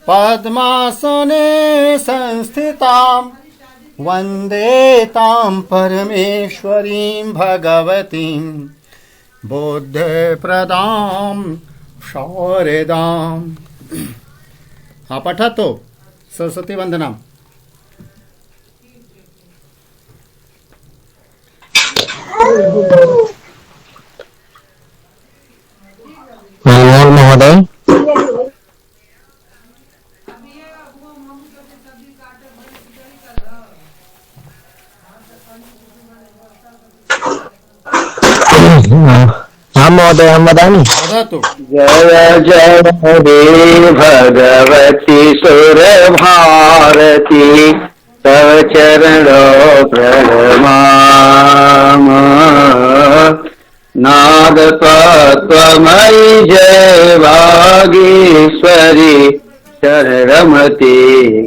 पद्मासने संस्थितां वन्दे तां परमेश्वरीं भगवतीं बुद्धिप्रदां शौर्यदाम्। हाँ पठतो सरस्वती वंदना। महोदय हाँ महोदय हम वदामि। जय जय हे भगवती सुर भारती तव चरणों प्रणमाम। नाद तत्वमयी जय वागीश्वरी शरणमति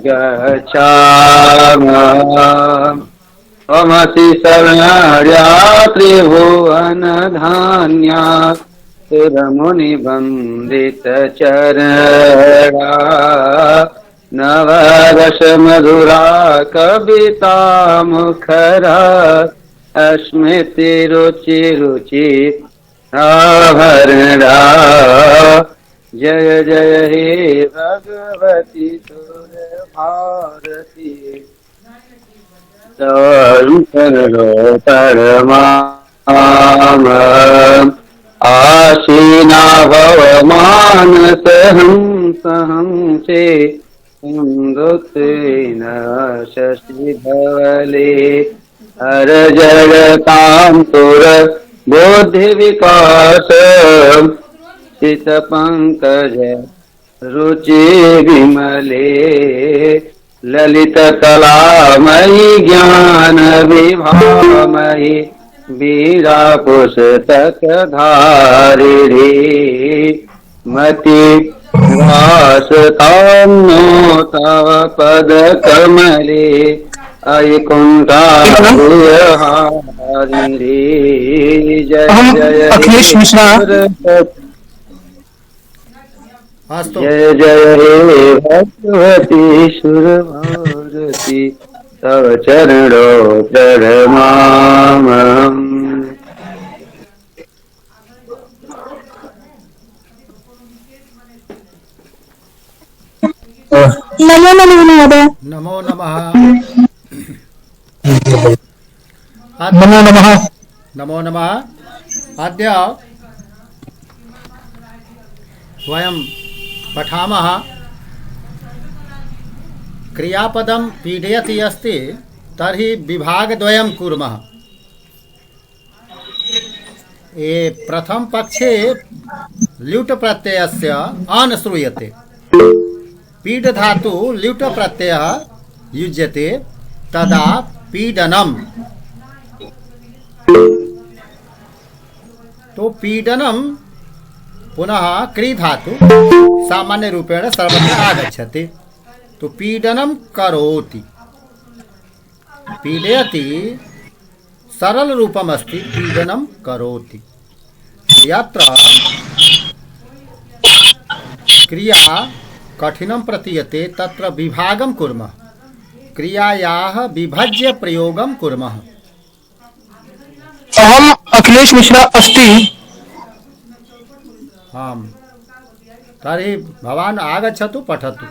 गच्छामि। त्वमसि शरण्या त्रिभुवन धान्या सुरमुनिवन्दित चरणा। नवरस मधुरा कविता मुखरा स्मृति रुचि रुचि आवरणा। जय जय हे भगवती सुर भारती परमाम। आशीना भवमान सहं चे इंदुतेन शशि धवले। हर जगतां तुर बुद्धि विकास चित पंकज रुचि विमले। ललित कलामयी ज्ञान विभामयी वीरा पुस्तक धारिणी। मति वासतां नो तव पद कमले अयि कुंठारिणी। जय जय अखिलेश मिश्रा। जय जय हे भगवती सुर भारती तव चरणों प्रणमाम। नमो नमः महोदय। नमो नमः। नमो नमः। नमो नमः। अद्य वयं पठामः क्रियापदं पीडयति अस्ति तर्हि विभागद्वयं कुर्मः। ये प्रथम पक्षे ल्युट् प्रत्ययस्य अन श्रूयते। पीड धातु ल्युट् प्रत्ययः युज्यते तदा पीडनम। तो पीडनम पुनः क्री धातु सामान्य रूपेण सर्वत्र आगच्छति। तो पीडनम करोति। पीडयति सरल रूपम अस्ति पीडनम करोति। यत्र क्रिया कठिनं प्रतीयते तत्र विभागं कुर्मः। क्रियायाः विभज्य प्रयोगं कुर्मः। अहम अखिलेश मिश्रा अस्ति। आम् तर्हि भवान् आगच्छतु पठतु।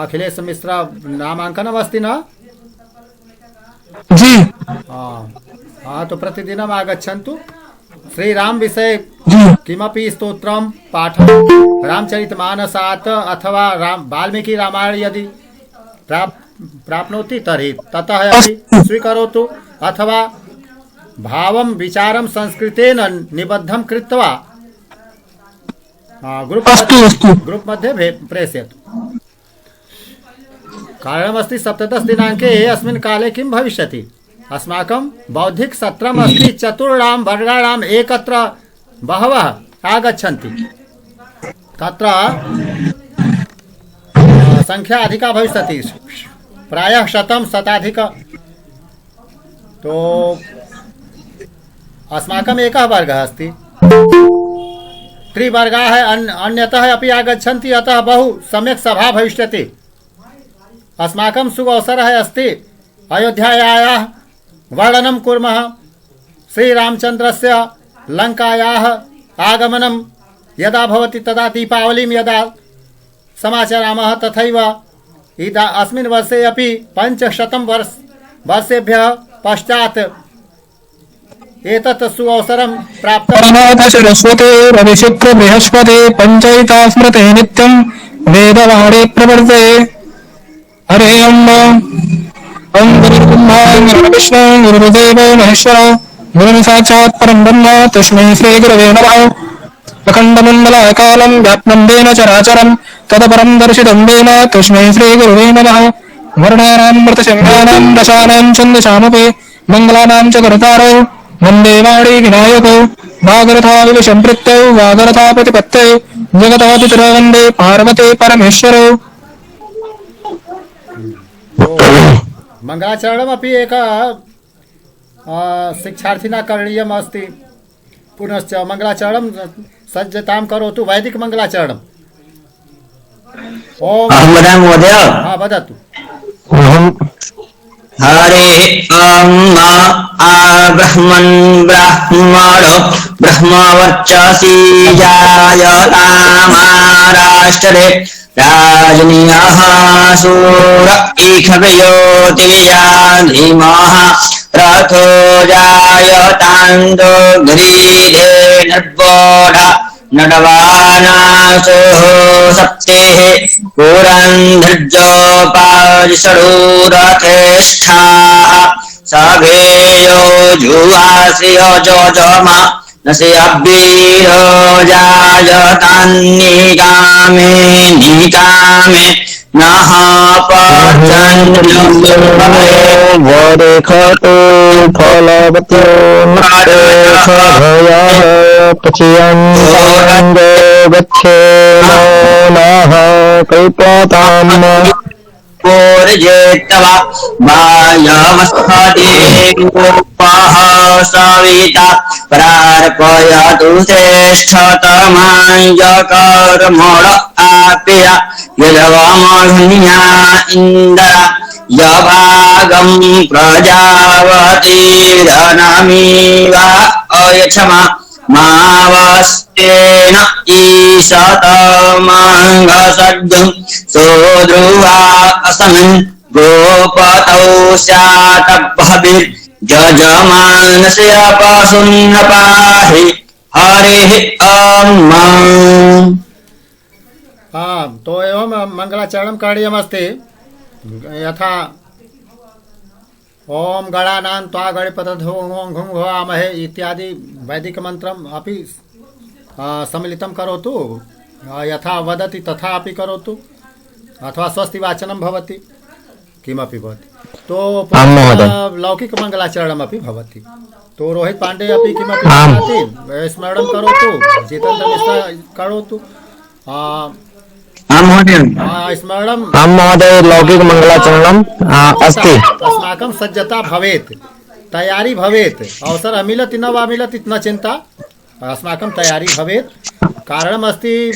अखिलेश मिश्रा नामाङ्कनम् अस्ति न? जी हाँ तो प्रतिदिनम् आगच्छन्तु। श्रीराम विषये किमपि स्तोत्रं पाठं रामचरितमानसात् अथवा वाल्मीकि रामायण यदि प्राप्नोति तर्हि ततः अपि स्वीकरोतु। अथवा भावं विचारं संस्कृतेन निबद्धं कृत्वा ग्रुप् मध्ये प्रेषयतु। कारणमस्ति 17 दिनाङ्के अस्मिन् काले किं भविष्यति। अस्माकं बौद्धिक सत्रम् अस्ति। चतुर्णां वर्गाणाम् एकत्र बहवः आगच्छन्ति। तत्र संख्या अधिका भविष्यति प्रायः 100 तो अस्माकम् एकः वर्गः अस्ति। त्रिवर्गाः अन्यतः अपि आगच्छन्ति, अतः बहु सम्यक् सभा भविष्यति। अस्माकं शुभ अवसरः अस्ति, अयोध्यायाः वर्णनं कुर्मः। श्रीरामचन्द्रस्य लङ्कायाः आगमनं यदा भवति तदा दीपावलिं यदा समाचरामः, तथैव अस्मिन् वर्षे अपि 500 वर्षेभ्यः पश्चात् एतत् सुअवसरं प्राप्तं। परनाथ सरस्वती रविशुक्र बृहस्पति पंचैता स्मृते नित्यं वेदवाणी प्रवर्ते। हरे ओम गुरुर्ब्रह्मा गुरुर्विष्णु गुरुर्देवो महेश्वर गुरुः साक्षात् परं ब्रह्म तस्मै श्री गुरवे नमः। अखण्डमण्डलाकारं व्याप्तं येन चराचरं तदपरं दर्शितं येन तस्मै श्री गुरवे नमः। वर्णानां मृतशङ्कानां दशानां छन्दसामपि मङ्गलानां च कर्तारौ वन्दे वाणी विनायको वागरथाविव सम्पृक्तौ वागरथापतिपत्तौ जगतापितरौ वन्दे पार्वती परमेश्वरौ। मङ्गलाचरणमपि एक शिक्षार्थिना करणीयम् अस्ति। पुनश्च मङ्गलाचरणं सज्जतां करोतु, वैदिक मङ्गलाचरणम्। ओम महोदय वदतु। हरे ब्रह्मन् ब्राह्मणो ब्रह्मवर्चसी जायतामाराष्ट्रे राजनीयः सूर इखवयोतिया धीमः रथो जायतान्दो ग्रीरे नड्बोढ नडवानासो सप्तेः पुरन्धृजोपारिषडूरथेष्ठाः सभेयो जुवासियो जोजमा नस्यब्बीरो जायतान्निकामे निकामे नः वरेखतो फलवतो भयः पचयन्तो गच्छेनो नः कल्पताम् पूर्जेत्तवा वायमस्फदेवोपः सविता प्रार्पयतु श्रेष्ठतमायकर्मण आप्य यजवमघ्न्या इन्द्र यभागं प्रजावतीरनमीव अयच्छमा मावस्तेन ईशतमङ्गसद्गं सोऽध्रुवा असमन् गोपतौ स्यातभविर्यजमानस्य पशुन्नपाहि हरिः ओम्। तो एवं मंगलाचरणं करणीयमस्ति। यथा ओम गणानां त्वा गणपतधो घुं भवामहे इत्यादि वैदिक मंत्रम् अपि सम्मिलितं करोतु। यथा वदति तथा अपि करोतु, अथवा स्वस्ति वाचनं भवति, किमपि भवति। तो लौकिक मंगलाचरणमपि भवति। तो रोहित पांडे अपि किमपि वदति, स्मरणं करोतु, जितेन्द्र मिश्रा करोतु। स्मरणं महोदय लौकिक मंगलाचरणम् अस्ति। अस्माकं सज्जता भवेत्, तयारी भवेत्। अवसरः मिलति न वा मिलति न चिन्ता, अस्माकं तयारी भवेत्। कारणमस्ति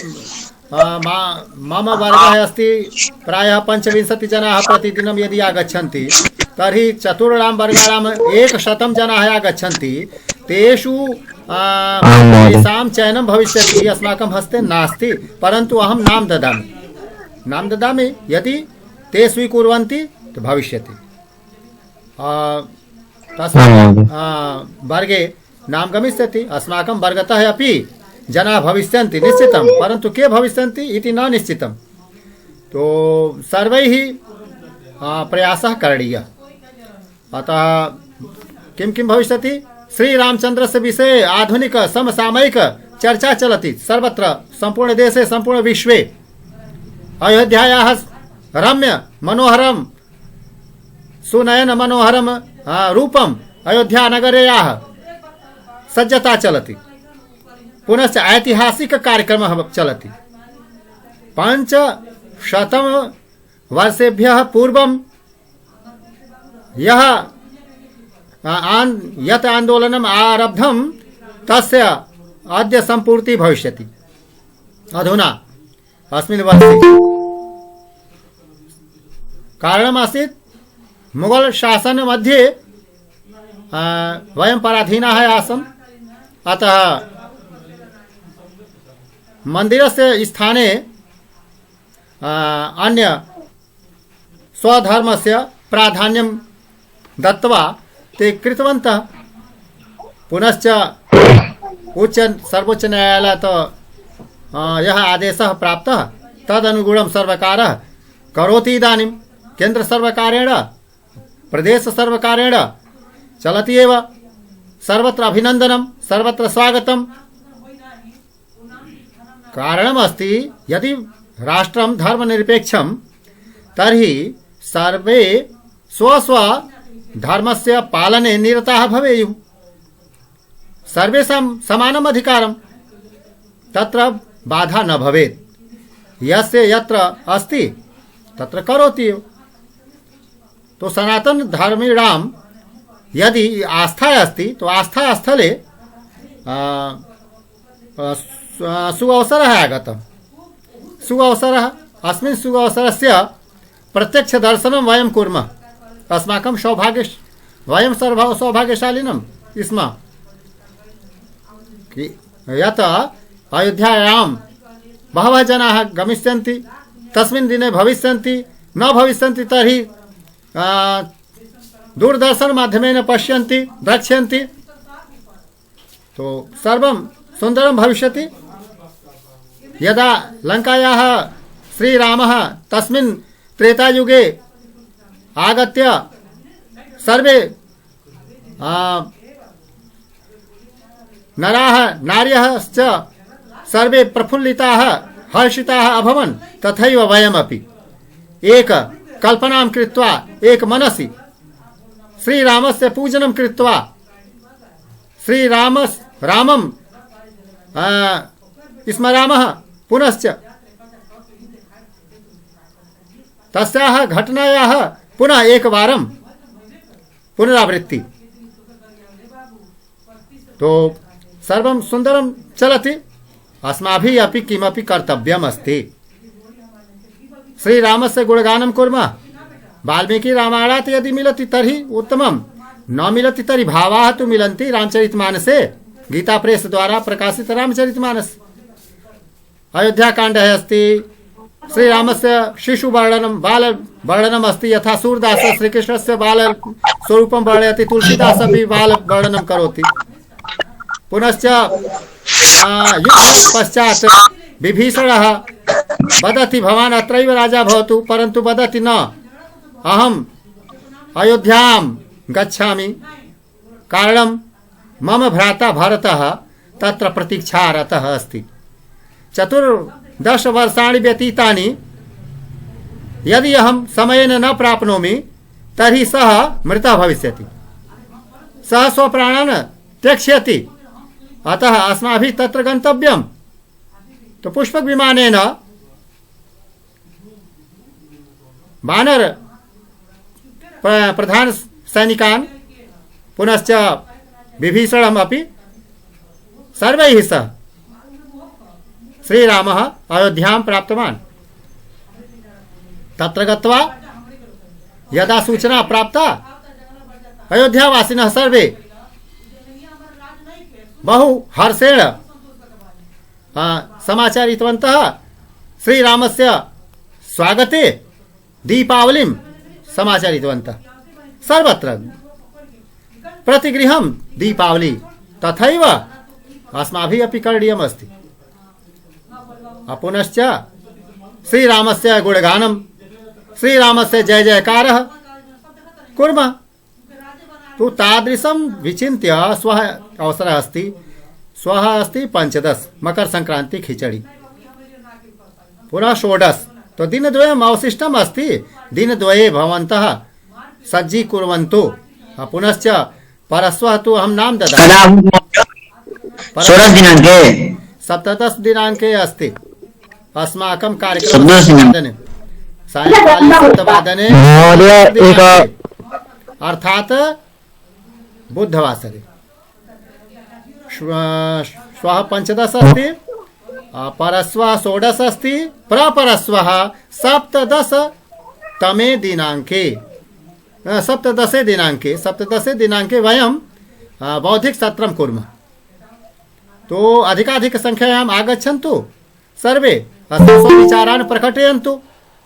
मम वर्गः अस्ति प्रायः 25 जनाः प्रतिदिनं यदि आगच्छन्ति तर्हि चतुर्णां वर्गाणां 100 जनाः आगच्छन्ति। तेषु तेषां चयनं भविष्यति, अस्माकं हस्ते नास्ति, परन्तु अहं नाम ददामि। यदि ते स्वीकुर्वन्ति तो भविष्यति। तस्मात् वर्गे नाम गमिष्यति। अस्माकं वर्गतः अपि जनाः भविष्यन्ति निश्चितं, परन्तु के भविष्यन्ति इति न निश्चितं। तो सर्वैः प्रयासः करणीयः। अतः किं किं भविष्यति? श्रीरामचन्द्रस्य विषये आधुनिक समसामयिक चर्चा चलति सर्वत्र, सम्पूर्ण देशे सम्पूर्ण विश्वे। अयोध्यायाः रम्य मनोहरं सुनयन मनोहरं रूपम् अयोध्यानगर्याः सज्जता चलति। पुनश्च ऐतिहासिक कार्यक्रमः चलति। 500 वर्षेभ्यः पूर्वं यत् आन्दोलनम् आरब्धं तस्य अद्य सम्पूर्तिः भविष्यति। अधुना अस्मिन् वर्षे कारणमासीत् मुगल शासन मध्ये वयं पराधीनाः आसम्। अतः मन्दिरस्य स्थाने अन्य स्वधर्मस्य प्राधान्यं दत्त्वा ते कृतवन्तः। पुनश्च सर्वोच्च न्यायालयात् यः आदेशः प्राप्तः तदनुगुणं सर्वकारः करोति। इदानीं केन्द्रसर्वकारेण प्रदेशसर्वकारेण चलति एव। सर्वत्र अभिनन्दनं, सर्वत्र स्वागतं। कारणमस्ति यदि राष्ट्रं धर्मनिरपेक्षं तर्हि सर्वे स्वस्व धर्मस्य पालने निरताः भवेयुः। सर्वेषां समानम् अधिकारं, तत्र बाधा न भवेत्। यस्य यत्र अस्ति तत्र करोति एव। तो सनातन धर्मीणां यदि आस्था अस्ति तो आस्था स्थले सुअवसरः आगतः। सुअवसरः, अस्मिन् सुअवसरस्य प्रत्यक्ष दर्शनं वयं कुर्मः। अस्माकं वयं सर्वे सौभाग्यशालिनः स्मः यत् अयोध्यायां बहवः जनाः गमिष्यन्ति, तस्मिन् दिने भविष्यन्ति, न भविष्यन्ति तर्हि दूरदर्शन माध्यमेन पश्यन्ति, द्रक्ष्यन्ति। तो सर्वं सुन्दरं भविष्यति। यदा लङ्कायाः श्रीरामः तस्मिन् त्रेतायुगे आगत्य सर्वे नराः नार्यश्च सर्वे प्रफुल्लिताः हर्षिताः अभवन्, तथैव वयमपि एक कल्पनां कृत्वा एक मनसि श्रीरामस्य पूजनं कृत्वा रामं स्मरामः। पुनश्च तस्याः घटनायाः पुनः एकवारं पुनरावृत्ति। तो सर्वं सुन्दरं चलति। अस्माभिः अपि किमपि कर्तव्यम् अस्ति। श्रीरामस्य गुणगानं कुर्मः। वाल्मीकि रामायणात् यदि मिलति तर्हि उत्तमं, न मिलति तर्हि भावाः तु मिलन्ति रामचरितमानसे। गीता प्रेस द्वारा प्रकाशित रामचरितमानस अयोध्याकाण्डः अस्ति। श्रीरामस्य शिशुवर्णनं बालवर्णनम् अस्ति। यथा सूरदासः श्रीकृष्णस्य बालस्वरूपं वर्णयति, तुलसीदासः अपि बालवर्णनं करोति। पुनश्च पश्चात् विभीषणः वदति भवान् अत्रैव राजा भवतु, परन्तु वदति न, अहम् अयोध्यां गच्छामि, कारणं मम भ्राता भरतः तत्र प्रतीक्षारतः अस्ति। 14 वर्षाणि व्यतीतानि, यदि अहं समयेन न प्राप्नोमि तर्हि सः मृतः भविष्यति, सः स्वप्राणान् त्यक्ष्यति। अतः अस्माभिः तत्र गन्तव्यं। तो पुष्पक विमानेन वानर प्रधान सैनिकान् पुनश्च विभीषणम् अपि सर्वैः सह श्रीरामः अयोध्यां प्राप्तवान्। तत्र गत्वा यदा सूचना प्राप्ता, अयोध्यावासिनः सर्वे बहु हर्षेण समाचारितवन्तः। श्रीरामस्य स्वागते दीपावलिं समाचारितवन्तः। सर्वत्र प्रतिगृहं दीपावली। तथैव अस्माभिः अपि करणीयम् अस्ति। पुनश्च श्रीरामस्य गुणगानं, श्रीरामस्य जय जयकारः कुर्मः। तो तादृशं विचिन्त्य श्वः अवसरः अस्ति। श्वः अस्ति 15 मकर संक्रांति खिचड़ी, पुनः 16। तो दिनद्वयम् अवशिष्टम् अस्ति। दिनद्वये भवन्तः सज्जीकुर्वन्तु। पुनश्च परश्वः तु अहं नाम ददामि। 16 दिनाङ्के 17 दिनाङ्के अस्ति अस्माकं कार्यक्रमः। सायंकाले 7 अर्थात बुधवासरे। श्वः 15 अस्ति, परस्वः षोडश अस्ति प्रपरस्वः सप्तदश तमे दिनाङ्के सप्तदशे दिनाङ्के वयं बौद्धिक सत्रं कुर्मः। तो अधिकाधिक संख्यायाम् आगच्छन्तु सर्वे स्वविचारान् प्रकटयन्तु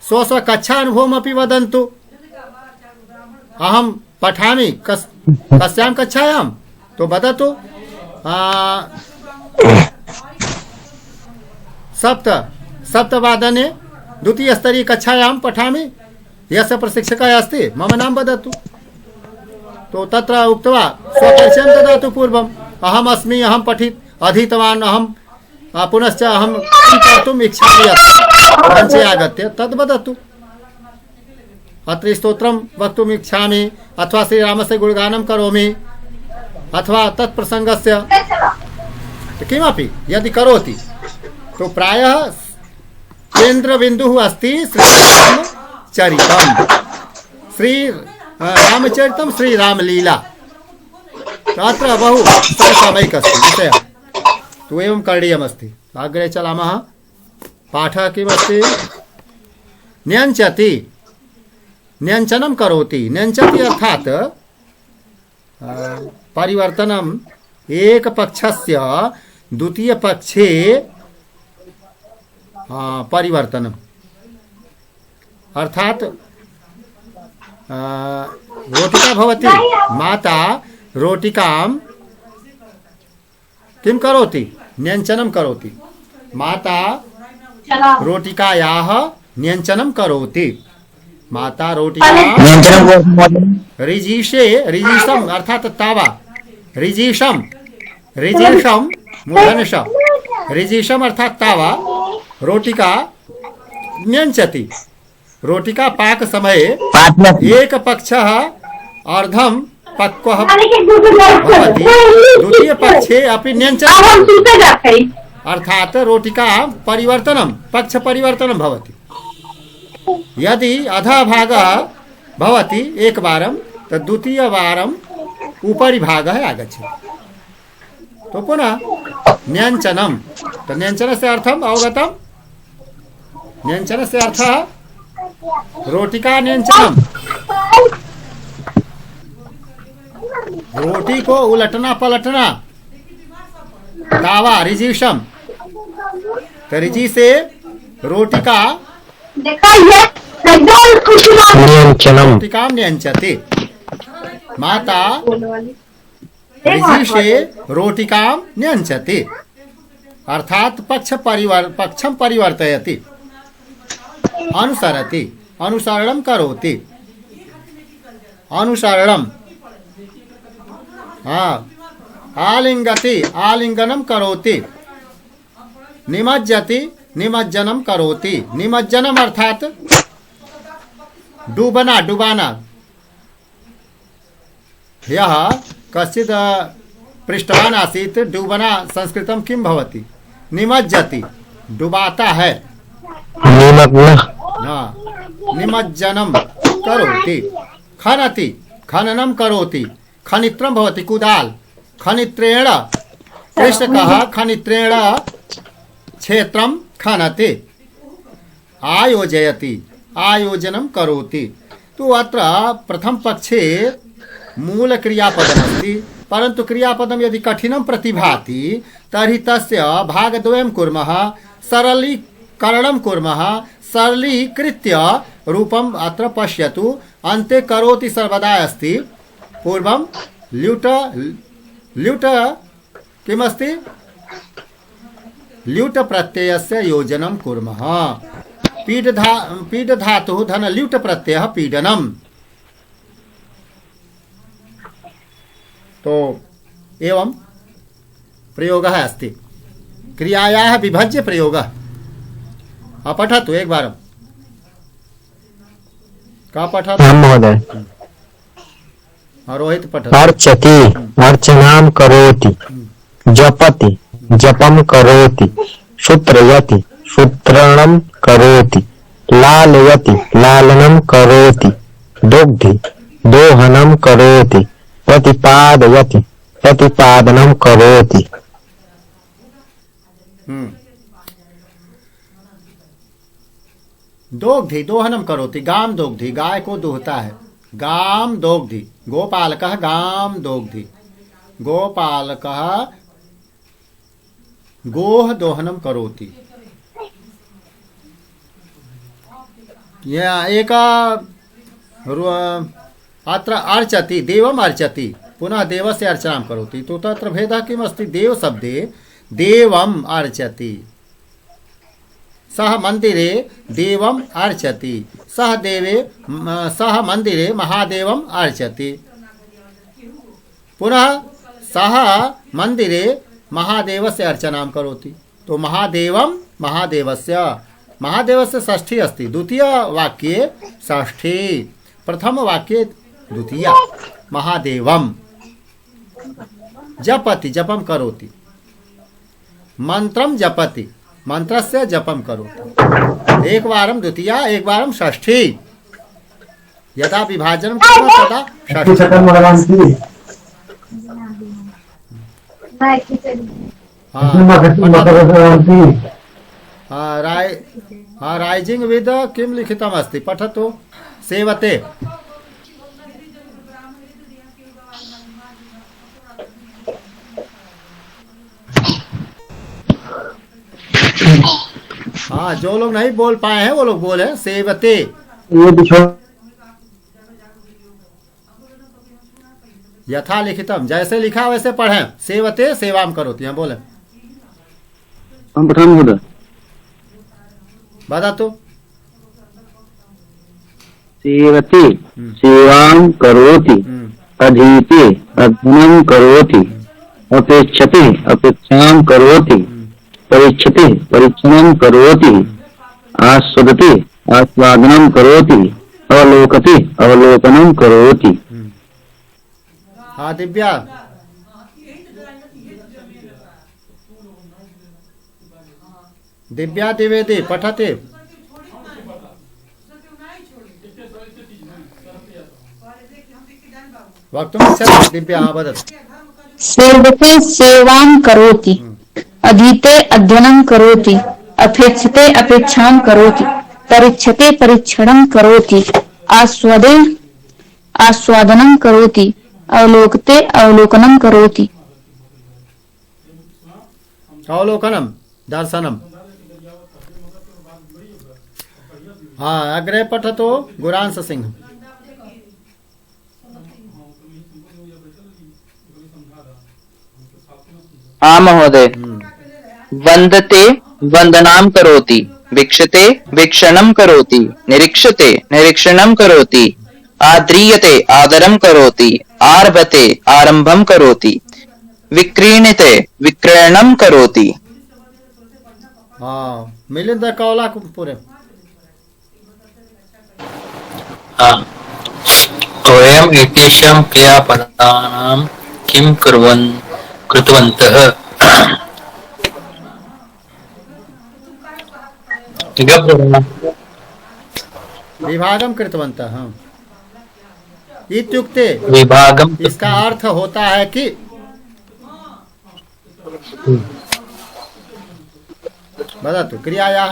स्वकक्षानुभवमपि वदन्तु। अहं पठामि कस्यां कक्षायां तो वदतु। सप्तवादने द्वितीयस्तरीय कक्षायां पठामि। यस्य प्रशिक्षकः अस्ति मम नाम वदतु। तो तत्र उक्त्वा स्वपरिचयं ददातु। पूर्वम् अहम् अस्मि, अहं अधीतवान्, अहं पुनश्च अहं किं कर्तुम् इच्छामि मञ्चे आगत्य तद् वदतु। अत्र स्तोत्रं वक्तुम् इच्छामि अथवा श्रीरामस्य गुणगानं करोमि अथवा तत्प्रसङ्गस्य किमपि यदि करोति तो प्रायः केन्द्रबिन्दुः अस्ति श्रीरामचरितं श्रीरामलीला। अत्र बहु समसामयिक अस्ति विषयः। तो एवं करणीयमस्ति। अग्रे चलामः। पाठः किमस्ति? न्यञ्चति, न्यञ्चनं करोति। न्यञ्चति अर्थात् परिवर्तनम् एकपक्षस्य द्वितीयपक्षे परिवर्तनम् अर्थात् रोटिका भवति, माता रोटिकां किं करोति? न्यञ्चनं करोति। माता रोटिकायाः न्यञ्चनं करोति। माता रोटिकां रिजीषम् अर्थात् तावा, रिजीषं मूर्धन्यष, रिजीषम् अर्थात् तावा रोटिका न्यञ्चति। रोटिका पाक समये एक पक्षः अर्धं पक्वः भवति, द्वितीय पक्षे अपि न्यञ्चति अर्थात् रोटिका परिवर्तनं पक्ष परिवर्तनं भवति। यदि अधः भागः भवति एकवारं तद् द्वितीयवारम् उपरि भागः आगच्छति। तो पुनः न्यञ्चनं। तो न्यञ्चनस्य अर्थम् अवगतम्? न्यञ्चनस्य अर्थः रोटिका न्यञ्चनम्। रोटी को उलटना पलटना। तावा रिजीषम, तो रिजी से रोटिका रोटिकां न्यञ्चति। माता रिजीषे रोटिकां न्यञ्चति अर्थात् पक्षं परिवर्तयति, अनुसरति, अनुसरणं करोति। अनुसरणं आलिङ्गति, आलिङ्गनं करोति। निमज्जति, निमज्जनं करोति। निमज्जनम् अर्थात् डूबना, डुबाना। ह्यः कश्चित् पृष्टवान् आसीत् डूबना संस्कृतं किं भवति? निमज्जति, डुबाता है। निमज्जनं करोति। खनति, खननं करोति। खनित्रं भवति कुदाल। खनित्रेण कृषकः खनित्रेण क्षेत्रं खनति। आयोजयति, आयोजनं करोति। तो अत्र प्रथम पक्षे मूल क्रियापदमस्ति, परन्तु क्रियापदं यदि कठिनं प्रतिभाति तर्हि तस्य भागद्वयं कुर्मः, सरलीकरणं कुर्मः। सरलीकृत्य रूपम् अत्र पश्यतु। अन्ते करोति सर्वदा अस्ति। पूर्वं ल्युट, ल्युट किमस्ति? ल्युट प्रत्ययस्य योजनं कुर्मः। पीड धातुः धन ल्युट प्रत्ययः पीडनम्। तो एवं प्रयोगः अस्ति। क्रियायाः विभज्य प्रयोगः। पठतु एकवारं। का पठतु? महोदय। रोहित पठतु। अर्चति, अर्चनां करोति। जपति, जपं करोति। सूत्रयति, सूत्रणं करोति। लालयति, लालनं करोति। दुग्धि, दोहनं करोति। प्रतिपादयति, प्रतिपादनं करोति। दोग्धि दोहनम करोति, गाम दोग्धि, गाय को दूहता है, गाम दोग्धि, गोपालकः गाम दोग्धि, गोपालकः गोह दोहनम करोति। यह एक अत्र अर्चति, देवम अर्चति, पुनः देवस्य अर्चनां करोति। तो तत्र भेदः किमस्ति? देव शब्दे देवम अर्चति, सह मंदिरे देवम अर्चति, सह मंदिरे महादेवम अर्चति, पुनः सह मंदिरे महादेवस्य अर्चनां करोति। तो महादेवम महादेवस्य, महादेवस्य षष्ठी अस्ति, द्वितीय वाक्ये षष्ठी, प्रथम वाक्ये द्वितीया। महादेवम जपति, जपम करोति, मंत्रम जपति, मंत्रस्य जपम करोति। एक वारम द्वितीया, एक वारम षष्ठी, यदा विभाजनं कुर्मः तदा षष्ठी। राइजिंग विद किम लिखितम अस्ति, पठतु। सेवते, हाँ, जो लोग नहीं बोल पाए हैं वो लोग बोले सेवते। यथा लिखितम, जैसे लिखा वैसे पढ़ें। सेवते सेवाम करोति, यहाँ बोले। हम पठान होता बता तो। सेवते सेवां करोति, अधीते अध्ययनं करोति, अपेक्षते अपेक्षां करोति, परीक्षते परीक्षणं करोति, आस्वदते आस्वादनं करोति, अवलोकते अवलोकनं करोति। हाँ दिव्या, दिव्या द्विवेदी पठते। वक्तुमिच्छति दिव्या? वदतु। सेवते सेवां करोति, अधीते अध्ययनं करोति, अपेक्षते अपेक्षां करोति, परीक्षते परीक्षणं करोति, आस्वादे आस्वादनं करोति, अवलोकते अवलोकनं करोति। अवलोकनम दर्शनम। हाँ, अग्रे पठतो गुरांश सिंह। हाँ महोदय। वंदते वंदनाम करोति, वीक्षते वीक्षणं करोति, निरीक्षते निरीक्षणं करोति, आद्रीयते आदरं करोति, आरभते आरंभं करोति, विक्रीणते विक्रयणं करोति। हाँ, मिलिंद कौला पूरे। वयम् एतेषां क्रियापदानां किं कृतवन्तः? विभागम कृतवन्तः। हाँ, इत्युक्ते विभागम, इसका अर्थ होता है कि वदतु क्रियायाः।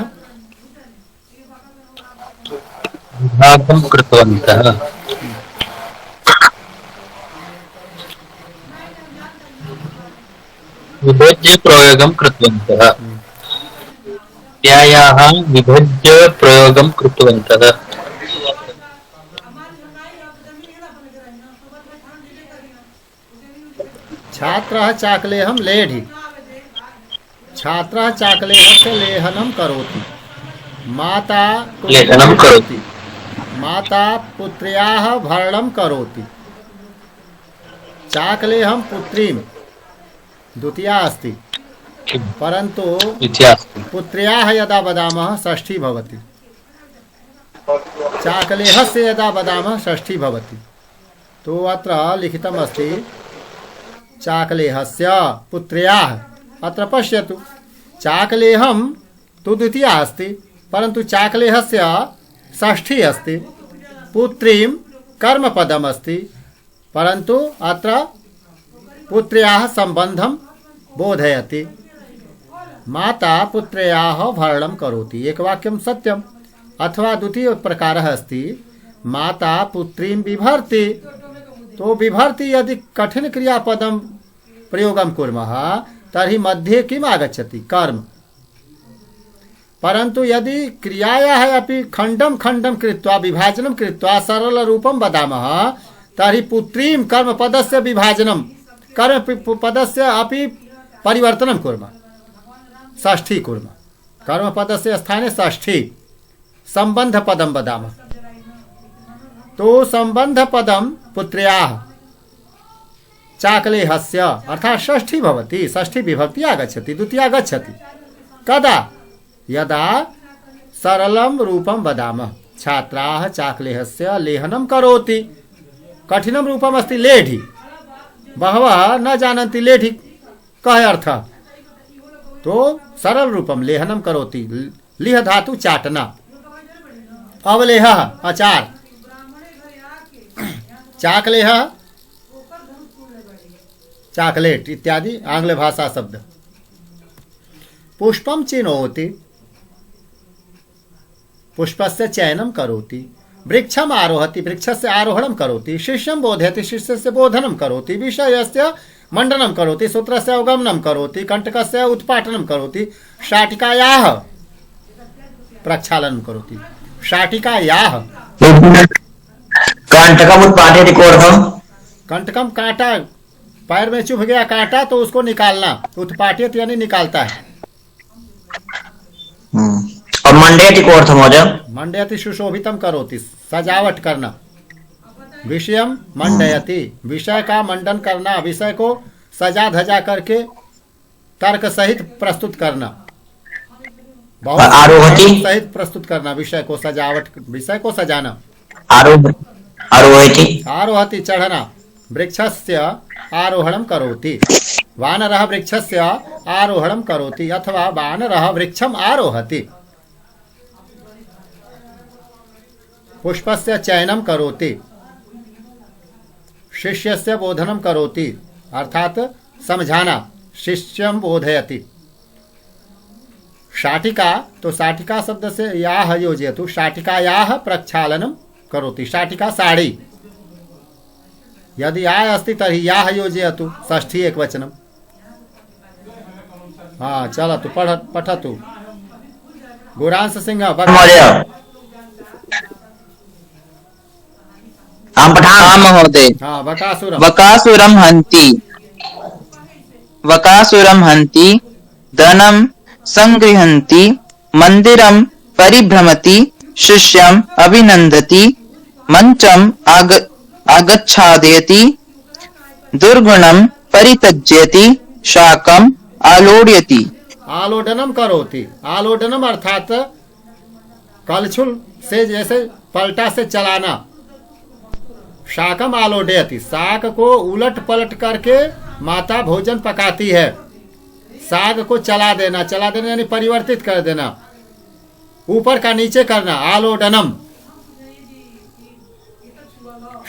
विभागं कृतवन्तः। विभज्य प्रयोगं कृतवन्तः। क्रियायाः विभज्य प्रयोगं कृतवन्तः। छात्रः चाकलेहं लेढि, छात्रः चाकलेहस्य लेहनं करोति, माता लेखनं करोति, माता पुत्र्याः भरणं करोति। चाकलेहं पुत्रीं द्वितीया अस्ति, परन्तु पुत्र्याः यदा वदामः षष्ठी भवति, चाकलेहस्य यदा वदामः षष्ठी भवति। तो अत्र लिखितम् अस्ति चाकलेहस्य पुत्र्याः। अत्र पश्यतु, चाकलेहं तु द्वितीया अस्ति, परन्तु चाकलेहस्य षष्ठी अस्ति। पुत्रीं कर्मपदम् अस्ति, परन्तु अत्र पुत्र्याः सम्बन्धं बोधयति। माता पुत्र्याः भरणं करोति, एकवाक्यं सत्यम्। अथवा द्वितीय प्रकारः अस्ति माता पुत्रीं बिभर्ति। तो बिभर्ति यदि कठिन क्रियापदं प्रयोगं कुर्मः तर्हि मध्ये किम् आगच्छति? कर्म। परन्तु यदि क्रियायाः अपि खण्डं खण्डं कृत्वा विभाजनं कृत्वा सरलरूपं वदामः तर्हि पुत्रीं कर्मपदस्य विभाजनं कर्मपदस्य अपि परिवर्तनं कुर्मः, षष्ठी कुर्मः। कर्मपदस्य स्थाने षष्ठी सम्बन्धपदं वदामः। तो सम्बन्धपदं पुत्र्याः चाकलेहस्य अर्थात् षष्ठी भवति, षष्ठी विभक्ति आगच्छति, द्वितीया गच्छति। कदा? यदा सरलं रूपं वदामः। छात्राः चाकलेहस्य लेहनं करोति। कठिनं रूपम् अस्ति लेढि। बहवः न जानन्ति लेढि कः अर्थः। तो सरल रूपं लेहनं करोति। लिह धातु चाटना। अवलेहः अचार। चाकलेहः चॉकलेट इत्यादि आंग्ल भाषा शब्द। पुष्पं चिनोति, पुष्पस्य चयनं करोति। वृक्षम् आरोहति, वृक्षस्य आरोहणं करोति। शिष्यं बोधयति, शिष्यस्य बोधनं करोति। विषयस्य मंडनं करोति, सूत्रस्य अवगमनं करोति। कंटकस्य उत्पाटनं करोति। शाटिकायाः प्रक्षालनं करोति। शाटिकायाः कंटकम उत्पादयति कोऽर्थम्? कंटकम कांटा, पैर में चुभ गया कांटा तो उसको निकालना। उत्पाटित यानी निकालता है। और मंडयति कोऽर्थम् महोदय? मंडयति सुशोभितम करोति, सजावट करना। विषयम मंडयति, विषय का मंडन करना, विषय को सजा धजा करके तर्क सहित प्रस्तुत करना। बहुत आरोहति सहित प्रस्तुत करना, विषय को सजावट, विषय को सजाना। आरोहति आरोहति चढ़ना। वृक्षस्य आरोहणं करोति। वानरः वृक्षस्य आरोहणं करोति अथवा वानरः वृक्षम् आरोहति। पुष्पस्य चयनं करोति। शिष्यस्य बोधनं करोति अर्थात समझाना। शिष्यं बोधयति। शाटिका, तो शाटिका शब्द से याह योजयतु। शाटिकायाः प्रक्षालनं करोति। शाटिका साड़ी। यदि आय अस्ति तर्हि याह योजयतु, षष्ठी एकवचनम्। हाँ चलतु पठतु। गुरांश सिंह महोदय हाँ महोदय। हाँ बकासुरम्। बकासुरं हन्ति, बकासुरं हन्ति, धनं संगृह्णन्ति, मन्दिरं परिभ्रमति, शिष्यम् अभिनन्दति, मञ्चम् आगच्छादयति, दुर्गुणं परित्यज्यति, शाकम् आलोडयति। आलोडनम करोति। आलोडनम अर्थात कलछुल से जैसे पलटा से चलाना। शाकम आलोडयति, साग को उलट पलट करके माता भोजन पकाती है। साग को चला देना, चला देना यानी परिवर्तित कर देना, ऊपर का नीचे करना। आलोडनम।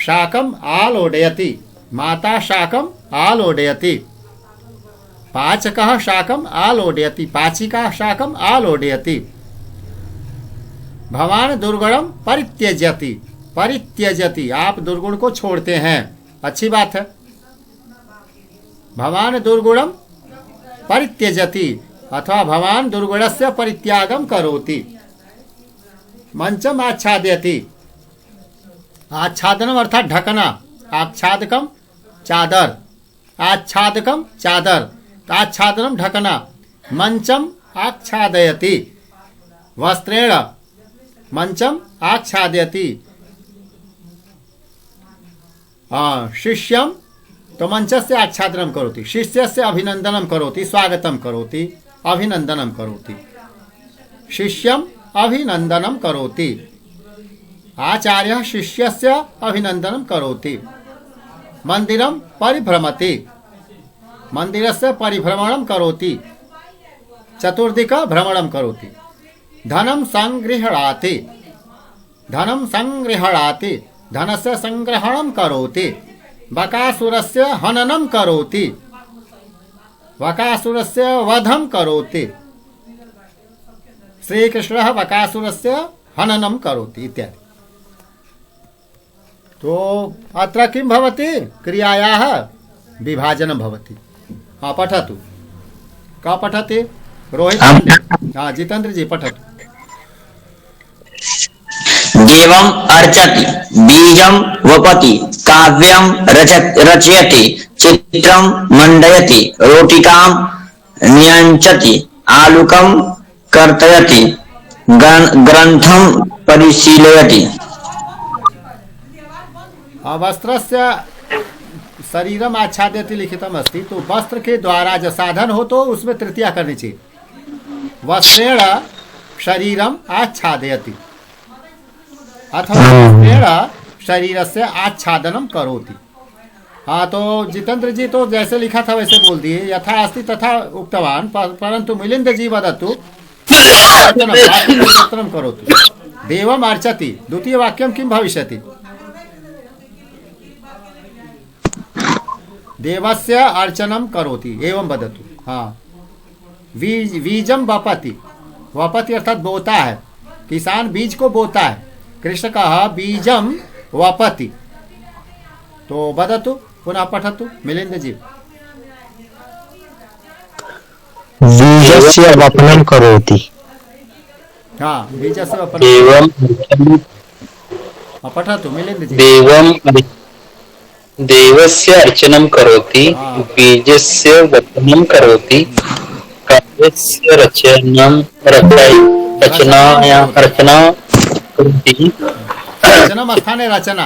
शाकम आलोडयति, माता शाकम आलोडयति। पाचकः शाकम आलोडयति, पाचिका शाकम आलोडयति। भवान दुर्गुणम परित्यजति, परित्यजति आप दुर्गुण को छोड़ते हैं, अच्छी बात है। भवान दुर्गुणम परित्यजति अथवा भवान दुर्गुणस्य परित्यागम करोति। मंचम आच्छादयति, आच्छादनम अर्थात ढकना। आच्छादकम चादर, आच्छादकम चादर, आच्छादनम ढकना। मंचम आच्छादयति, वस्त्रेण मंचम आच्छादयति। शिष्यम तो मंचस्य आच्छादनम करोति, शिष्यस्य अभिनंदनम करोति, स्वागतम करोति, अभिनंदनम करोति। शिष्यम अभिनंदनम करोति, आचार्यः शिष्यस्य अभिनंदनम करोति। मंदिरम परिभ्रमति, मंदिरस्य परिभ्रमणं करोति, चतुर्दिक भ्रमणं करोति। धनं संगृह्णाति, धनं संगृह्णाति, धनस्य संग्रहणं करोति। बकासुरस्य हननं करोति, बकासुरस्य वधं करोति। श्रीकृष्णः बकासुरस्य हननं करोति इत्यादि। तो अत्र किं भवति? क्रियायाः विभाजनं भवति। हाँ पठतु। का पठति? रोहित? हाँ जितेन्द्र जी पठतु। देवम् अर्चति, बीजं वपति, काव्यं रचयति, चित्रं मंडयति, रोटिकां न्यंचति, आलुकं कर्तयति, ग्रंथं परिशीलयति। वस्त्रस्य शरीरम आच्छादयति लिखितम अस्ति, तो वस्त्र के द्वारा जो साधन हो तो उसमें तृतीया करनी चाहिए। वस्त्रेण शरीरम आच्छादयति अथवा वस्त्रेण शरीरस्य आच्छादनम करोति। हाँ तो जितेंद्र जी तो जैसे लिखा था वैसे बोल दिए, यथा अस्ति तथा उक्तवान, परंतु मिलिंद जी वदतु परिवर्तनं करोतु। देवम् अर्चति, द्वितीय वाक्यं किं भविष्यति? देवस्य अर्चनं करोति एवं वदतु। हाँ बीजम वपति, वपति अर्थात बोता है, किसान बीज को बोता है। कृष्ण कहा बीजम वपति, तो वदतु पुनः पठतु मिलिंद जी। बीजस्य वपनं करोति। हाँ बीजस्य वपनं देवं पठतु मिलिंद जी। देवस्य अर्चनं करोति, बीजस्य वपनं करोति, काव्यस्य रचना करोति, रचनम स्थाने रचना,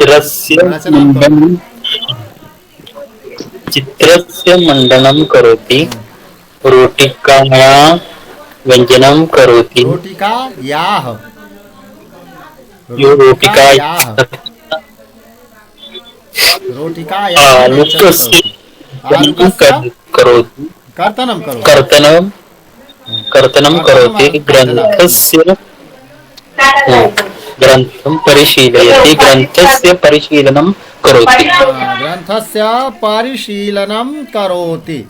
चित्रस्य मंडनं करोति, रोटिकायां व्यंजनं करोति, रोटिकायाः आलुकस्य करोति, कर्तनं करोति, ग्रंथं परिशीलयति, ग्रंथस्य परिशीलनं करोति, ग्रंथस्य परिशीलनं करोति।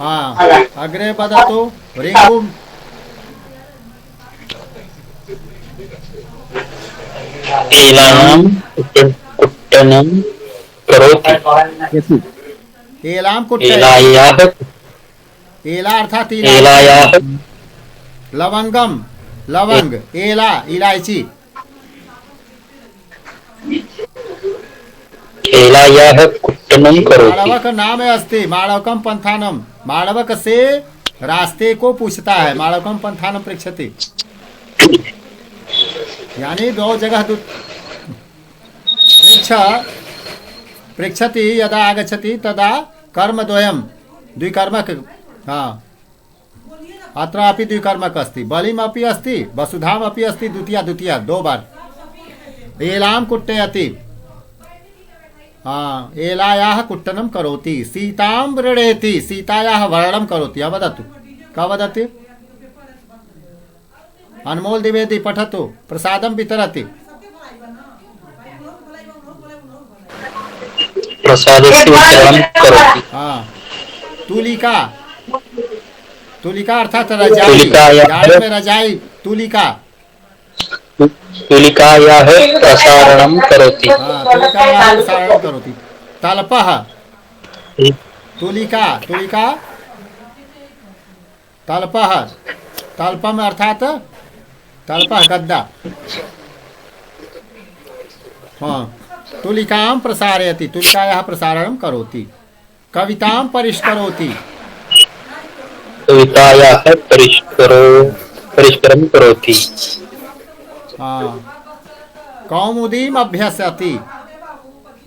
हाँ अग्रे वदतु रिंकु। एलां कुट्टनं करोति, एलां एलायाः एला अर्थात एलायाः लवंगम, लवंग, एला इलायची, एलायाः कुट्टनं करोति। माणवक नाम अस्ति माणवकम पंथानम, माणवक से रास्ते को पूछता है, माणवकम पंथानम पृच्छति, यानी दो जगह पृच्छति यदा आगच्छति तदा कर्मद्वयं द्विकर्मक। हाँ अत्रापि द्विकर्मक अस्ति, बलिमपि अस्ति, वसुधामपि अस्ति, द्वितीया दो बार। एलां कुट्टयति, हाँ एलायाः कुट्टनं करोति, सीतां व्रणेति, सीतायाः वर्णनं करोति। वदतु का वदति? अनमोल द्विवेदी पठतु। प्रसादं वितरति, प्रसादस्य वितरणं करोति। हाँ तुलिका, तुलिका अर्थात रजाई, जाड़े में रजाई, तुलिका, तुलिकायाः प्रसारणं करोति। हाँ तुलिकायाः प्रसारणं करोति। तल्पः, तुलिका, तुलिका तल्पः, तल्पम अर्थात तल्पः गद्दा। हाँ तुलिकां प्रसारयति, तुलिकायाः प्रसारणं करोति। कवितां परिष्करोति, कवितायाः परिष्करणं करोति। हाँ कौमुदीम् अभ्यसति,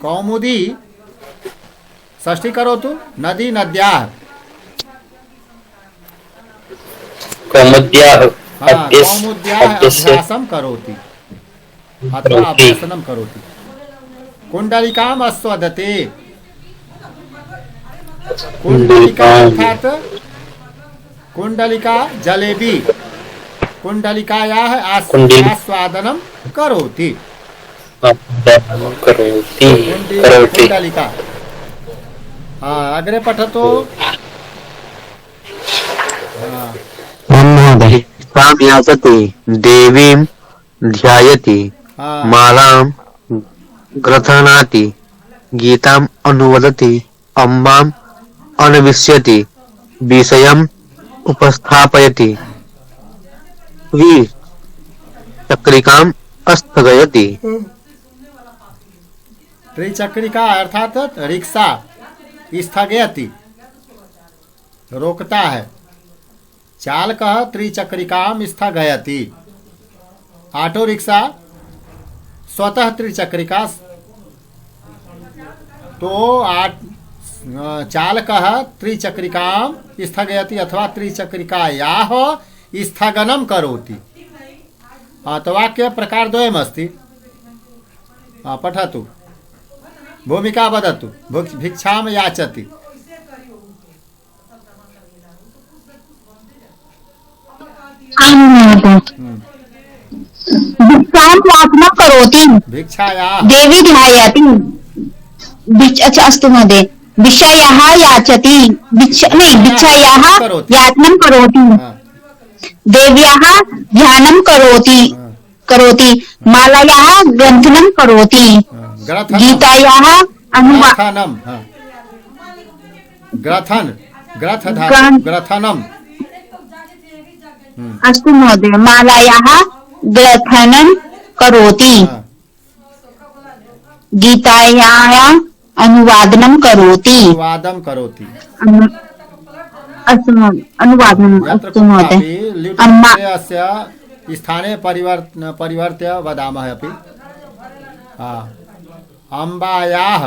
कौमुदी षष्ठी करोतु, नदी नद्याः, कौमुद्याः अभ्यासं करोति अथवा अभ्यसनं करोति। कुंडलिकाम् आस्वादते, कुंडलिका अर्थात कुंडलिका जलेबी, कुंडलिकायाः आस्वादनं करोति। कुंडलिका। हाँ अग्रे पठतु। हाँ, महोदय भिक्षां याचति देवीं ध्यायति हाँ, मालां ग्रथणाति गीताम् अनुवदति अम्बाम् अन्विष्यति विषयम् उपस्थापयति चक्रिकाम् स्थगयति। त्रिचक्रिका अर्थात रिक्शा स्थगयति रोकता है। चालकः त्रिचक्रिकां स्थगयति। ऑटो रिक्शा स्वतः त्रिचक्रिका तो चालकः त्रिचक्रिकां स्थगयति अथवा त्रिचक्रिकायाः स्थगनं करोति। तो वाक्य प्रकार द्वयमस्ति। पठतु भूमिका वदतु। भिक्षां याचति। भिक्षां याचना करोति भिक्षायाः देवी ध्यायति। अच्छा अस्तु महोदय। भिक्षायाः याचति भिक्षायाः याचनं करोति। हाँ, देव्याः ध्यानं करोति मालायाः ग्रन्थनं करोति ग्रथनं गीतायाः ग्रथनं हाँ, ग्रथन ग्रथ धातु ग्रथनम। अस्तु महोदय। मालायाः ग्रथनं करोति हाँ, गीतायाः अनुवादनं करोति। अनुवादं करोति। अस्तु महोदय। अनुवादनम् यत्र अस्तु महोदय। कुत्रापि लिट् अम्मा प्रत्ययस्य स्थाने परिवर्त्य वदामः अपि। हाँ, अम्बायाः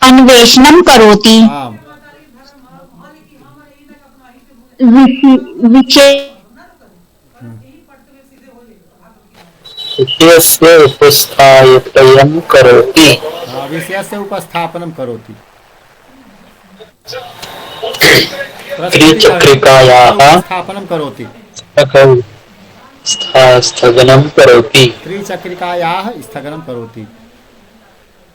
अन्वेषणं करोति हाँ, विषये विषयस्य उपस्थापनं करोति। हाँ, विषयस्य उपस्थापनं करोति। त्रिचक्रिकायाः उपस्थापनं करोति। स्थगनं करोति। त्रिचक्रिकायाः स्थगनं करोति।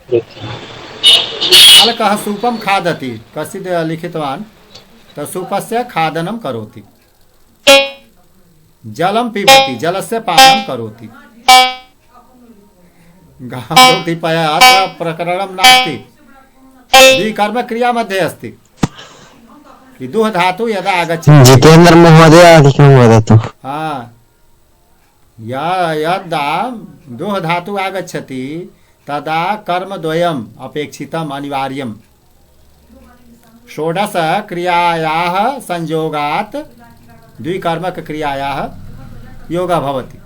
चालकः सूपं खादति। कश्चित् लिखितवान् तो सूपस्य खादनं करोति। जलं पिबति। जलस्य पानं करोति। गावोतिपया अत्र प्रकरणं नास्ति। द्विकर्म क्रिया मध्ये अस्ति। दुह धातु यदा आगच्छति जितेन्द्र महोदय अधिकं वदतु। हाँ, यदा दुह धातु आगच्छति तदा कर्मद्वयम् अपेक्षितम् अनिवार्यम्। षोडश क्रियायाः संयोगात् द्विकर्मक क्रियायाः योगः भवति।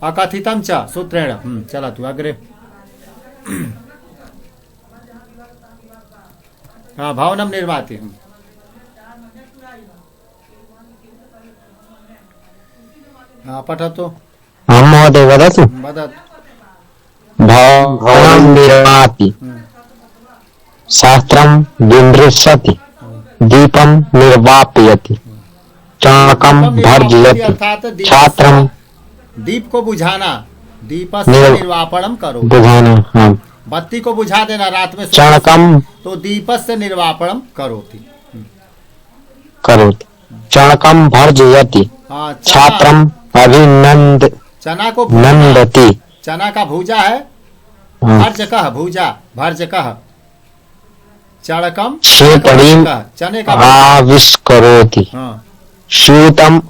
अकथितं च सूत्रेण। चलतु अग्रे। हाँ, भवनं निर्माति। हाँ, पठतु। महोदय वदतु। वदतु। भवनं निर्माति शास्त्रं विमृशति दीपं निर्वापयति चाणकं भर्जयति अर्थात छात्रं दीप को बुझाना। दीप से निर्वापणम करो। बुझाना। हाँ। बत्ती को बुझा देना रात में चाणकं तो दीप से निर्वापणम करोति। करोति चाणकं भर्जयति हाँ, छात्रं अभिनंद चना को नंदति। चना का भूजा है। हाँ। भर्जकः भूजा भर्जकः। चणकम क्षेपणीं चने का आविष्करोति हाँ, स्यूतम्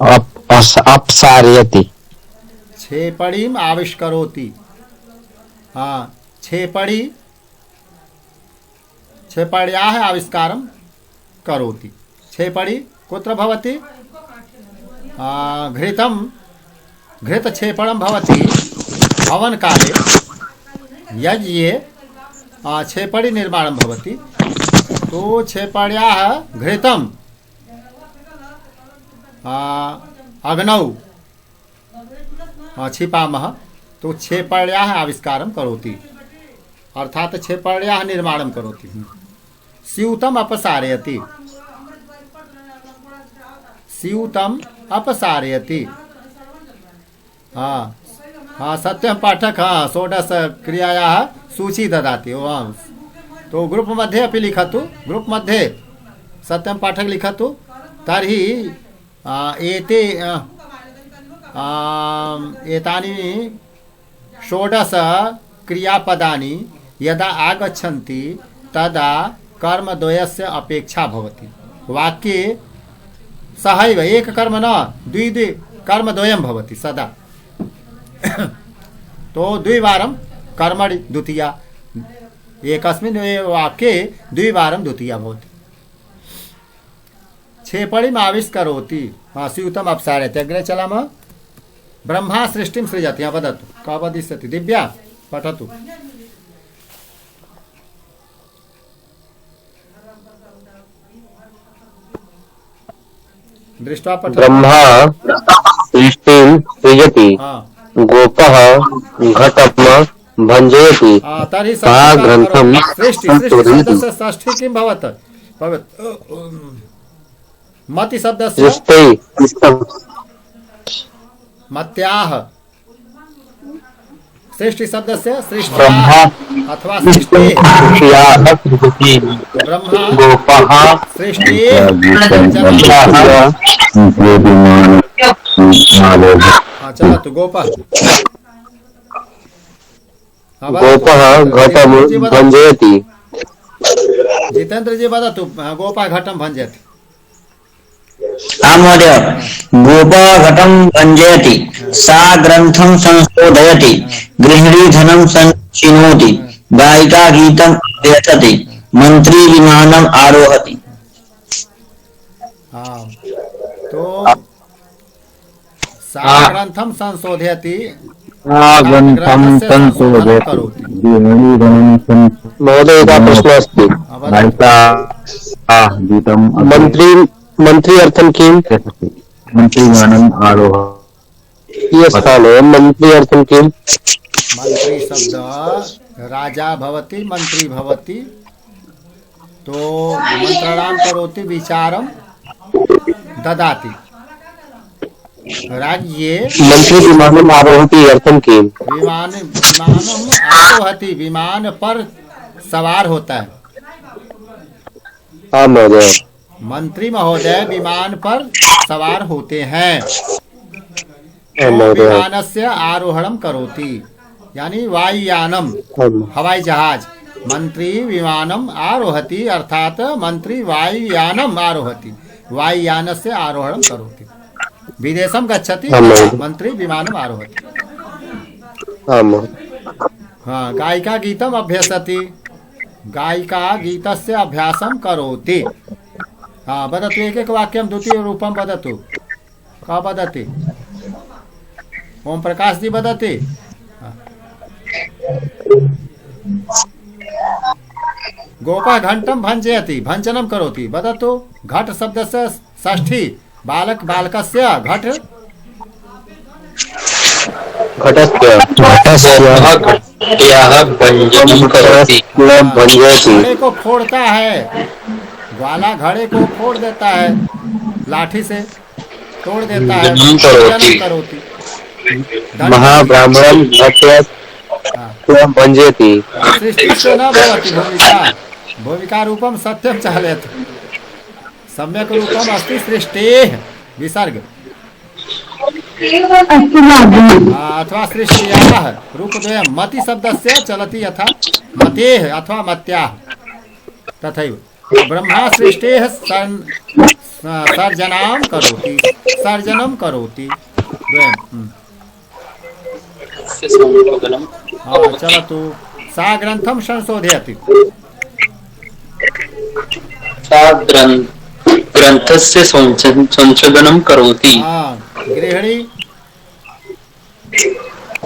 अपसारयति। क्षेपणीम आविष्करोति। हाँ, क्षेपणी क्षेपण्याः आविष्कारं करोति। क्षेपणी कुत्र भवति? घृतं घृतक्षेपणं भवति हवनकाले। यज्ञे क्षेपणी निर्माणं भवति। तो क्षेपण्याः घृतं अग्नौ क्षिपामः। तो क्षेपण्याः आविष्कारं करोति अर्थात क्षेपण्याः निर्माणं करोति। स्यूतम् अपसारयति। स्यूतम् अपसारयति। हाँ हाँ, सत्यं पाठक। हाँ, षोडश क्रियायाः सूची ददाति। तो ग्रुप मध्ये अपि लिखतु। ग्रुप मध्ये सत्यम पाठक लिखतु तर्हि एते एतानि षोडश क्रियापदानि यदा आगच्छन्ति तदा कर्मद्वयस्य अपेक्षा भवति। वाक्ये सहैव एक कर्म न द्वि कर्मद्वयं भवति सदा। तो द्विवारं कर्मणि द्वितीया, एकस्मिन् एव वाक्ये द्विवारं द्वितीया भवति। क्षेपणिम् आविष्करोति स्यूतम् अपसारयति। अग्रे चलामः। ब्रह्मा सृष्टिं सृजति। वदतु कः वदिष्यति? दिव्या पठतु। दृष्ट्वा पठतु। ब्रह्मा सृष्टिं सृजति, गोपः घटं भञ्जयति, तर्हि सः ग्रन्थं सृष्टि संशोधयति। शब्दस्य षष्ठी किं भवत्? मति शब्दस्य सृष्टि मत्याः। सृष्टि शब्दस्य सृष्टि ब्रह्मा अथवा सृष्टि। सृष्ट्या सृजति, ब्रह्मा गोपः सृष्टि चलतु। गोपः गोपः घटं भञ्जयति। जितेन्द्र जी वदतु। गोपः घटं भञ्जयति। आं महोदय। गोपः घटं भञ्जयति, सा ग्रन्थं संशोधयति, गृहिणी धनं सञ्चिनोति, गायिका गीतम् अभ्यसति, मन्त्री विमानम् आरोहति। तो सा ग्रन्थं संशोधयति, ग्रन्थं संशोधयति। महोदय का प्रश्न अस्ति। मंत्री अर्थं किम्? मन्त्रीमानम् आरोह। ये स्थाने मंत्री अर्थं किम्? मंत्री शब्द राजा भवति, मंत्री भवति। तो मंत्रणां करोति, विचारं ददाति। राज्ये मंत्री विमानम् आरोहति अर्थं किम्? विमानम् आरोहति, विमान पर सवार होता है। हाँ महोदय। मंत्री महोदय विमान पर सवार होते हैं। हाँ महोदय। विमानस्य आरोहणं करोति, यानी वायुयानम, हवाई जहाज। मंत्री विमानम आरोहति अर्थात मंत्री वायुयानम आरोहति, वायुयानस्य आरोहणं करोति। विदेशं गच्छति, मंत्री विमानम आरोहति। हाँ, गायिका गीतम् अभ्यसति, गायिका गीतस्य अभ्यासं करोति। हाँ, वदतु एक वाक्यं द्वितीय रूपं वदतु। कः वदति? ओम प्रकाश जी वदति। गोपः घंटं भञ्जयति, भञ्जनं करोति। वदतु। घट शब्दस्य षष्ठी, बालक बालकस्य घट घड़े को फोड़ता है, ग्वाला घड़े को फोड़ देता है, लाठी से तोड़ देता है। भञ्जनं करोति। महाब्राह्मणं भञ्जयति। सृष्टिस्य न भवति भूमिका, भूमिका रूपं सत्यं चालयतु। सम्यक् रूपम् अस्ति सृष्टेः विसर्ग अथवा सृष्ट्याः रूपद्वयं। मति शब्दस्य चलति यथा मतेः अथवा मत्याः, तथैव। ब्रह्मा सृष्टेः सर्जनां करोति, सर्जनं करोति। चलतु। सा ग्रन्थं संशोधयति। सा ग्रन्थस्य संशोधनं करोति।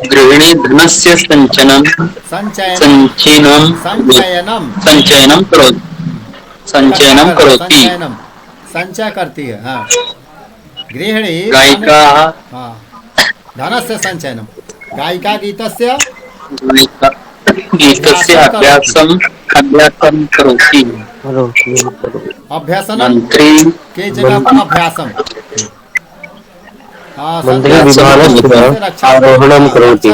गृहिणी धनस्य संचयनं करोति। संचय करती है। हाँ, गृहिणी। गायिका धनस्य संचयनं, गायिका गीतस्य अभ्यासं करोति। अभ्यासनं मंत्री के जगह पर अभ्यासं। मंत्री विमानस्य आरोहणं करोति।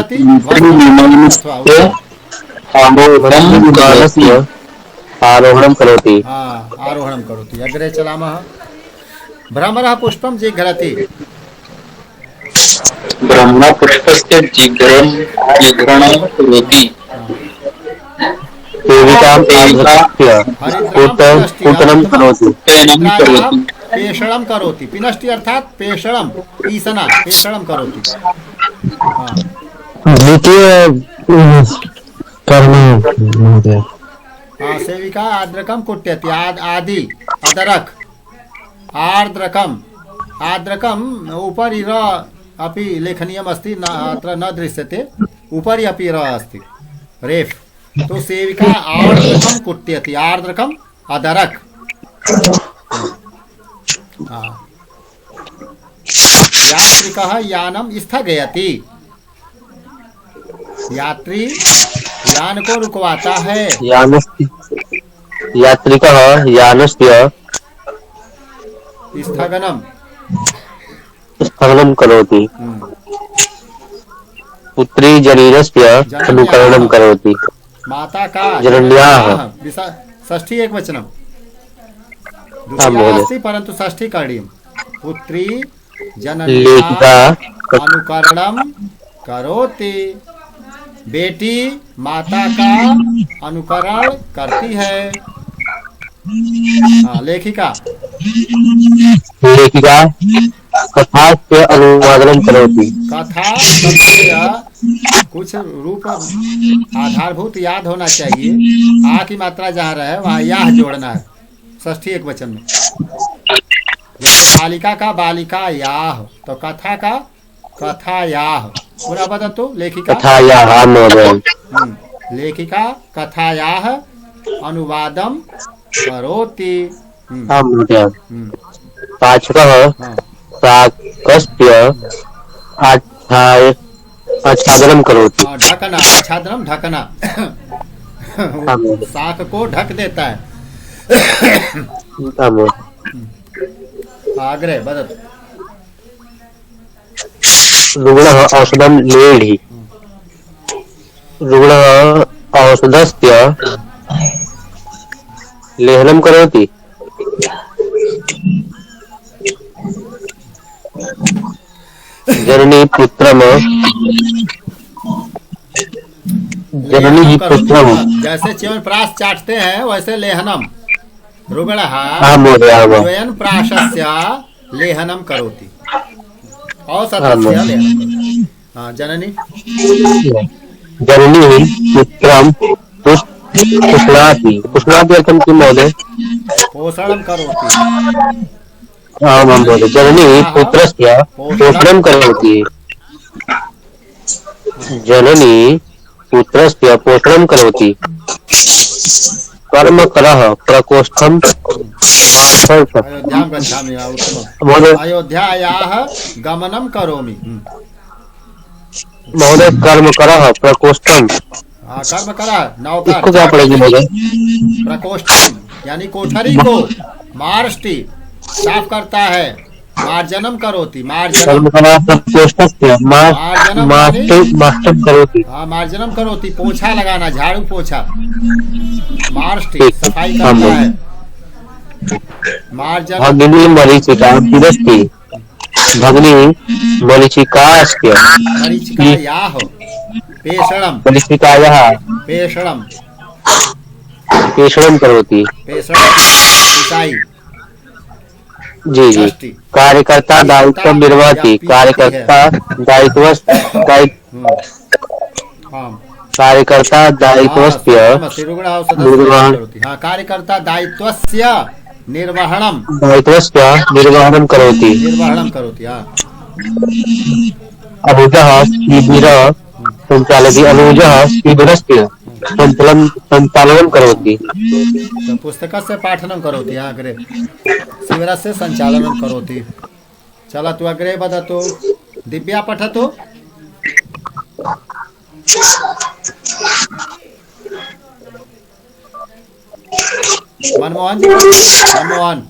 आरोहणं करोति। आरोहणं करोति। अग्रे चलामः। भ्रमरः पुष्पं जिघ्रति। ब्रह्मपुष्पस्य जिघ्रणं करोति। सेविकाम् आर्द्रकस्य पूतनं करोति। पेनं करोति। पेषणं करोति। पिनष्टि अर्थात पेषणं, पीसना, पेषणं करोति। द्वितीय कर्म महोदय। सेविका आर्द्रकं कुट्यति। आदि अदरक आर्द्रकम् आर्द्रकम् उपरि र अपि लेखनीयम् अस्ति, न अत्र न दृश्यते। उपरि अपि र अस्ति, रेफ। तो सेविका आर्द्रकं कुट्यति। आर्द्रकम् अदरक। यात्रिकः यानं स्थगयति। यात्री यान को रुकवाता है। यात्रिकः यानस्य स्थगनं करोति। पुत्री जननीस्य अनुकरणं करोति। माता का जनन्याः षष्ठी एक वचनम, द्वितीया अस्ति परंतु षष्ठी करणीयम्। पुत्री जनन्याः अनुकरणं करोति। बेटी माता का अनुकरण करती है। लेखिका कथास्य अनुवादनं करोति। कथा कुछ रूप आधारभूत याद होना चाहिए। आ की मात्रा जहाँ रहे वहाँ याह जोड़ना है, षष्ठी एक वचन में। जैसे बालिका का बालिका याह, तो कथा का कथा याह। पूरा बता तो लेखिका लेखिका कथायाः अनुवादं करोति। पाचकः शाकस्य आच्छादनं करोति। ढकना, आच्छादनम ढकना। शाक को ढक देता है। आग्रे बदत। रुग्णः औषधं लेढि। रुग्णः औषधस्य लेहनं करोति। जननी पुत्रम जैसे च्यवनप्राश चाटते हैं वैसे लेहनम। रुग्णः च्यवनप्राशस्य लेहनं करोति। औषधस्य लेहनं। जननी पुत्रं पुष्णाति। पुष्णाति अर्थं किं महोदय? पोषणं करोति। आम् महोदय। जननी पुत्रस्य पोषणं करोति। जननी पुत्रस्य पोषणं करोति। कर्मकरः प्रकोष्ठं अयोध्यायाः गमनं करोमि। महोदय कर्मकरः प्रकोष्ठम। कर्मकरः नौकर। इसको क्या पड़ेगी महोदय? प्रकोष्ठम यानी कोठरी को मार्ष्टि साफ करता है। मार्जनम करोति। मार्जनम करोति पोछा लगाना, झाड़ू पोछा। मार्ष्टि सफाई करता है। मार्जनम भगिनी मरीचिकास्य मरीचिकायाः पेषणं पेषणं करोति। पेषणं जी। कार्यकर्ता दायित्व निर्वहति। कार्यकर्ता दायित्वस्य कार्यकर्ता दायित्वस्य निर्वहणं करोति। अनुजः शिबिरं संचालयति। अनुजः शिबिरस्य संचालनं करोति। पुस्तकस्य पाठनं करोति। अग्रे शिबिरस्य संचालनं करोति। चलतु अग्रे वदतु। दिव्या पठतु। मनमोहन जी मनमोहन।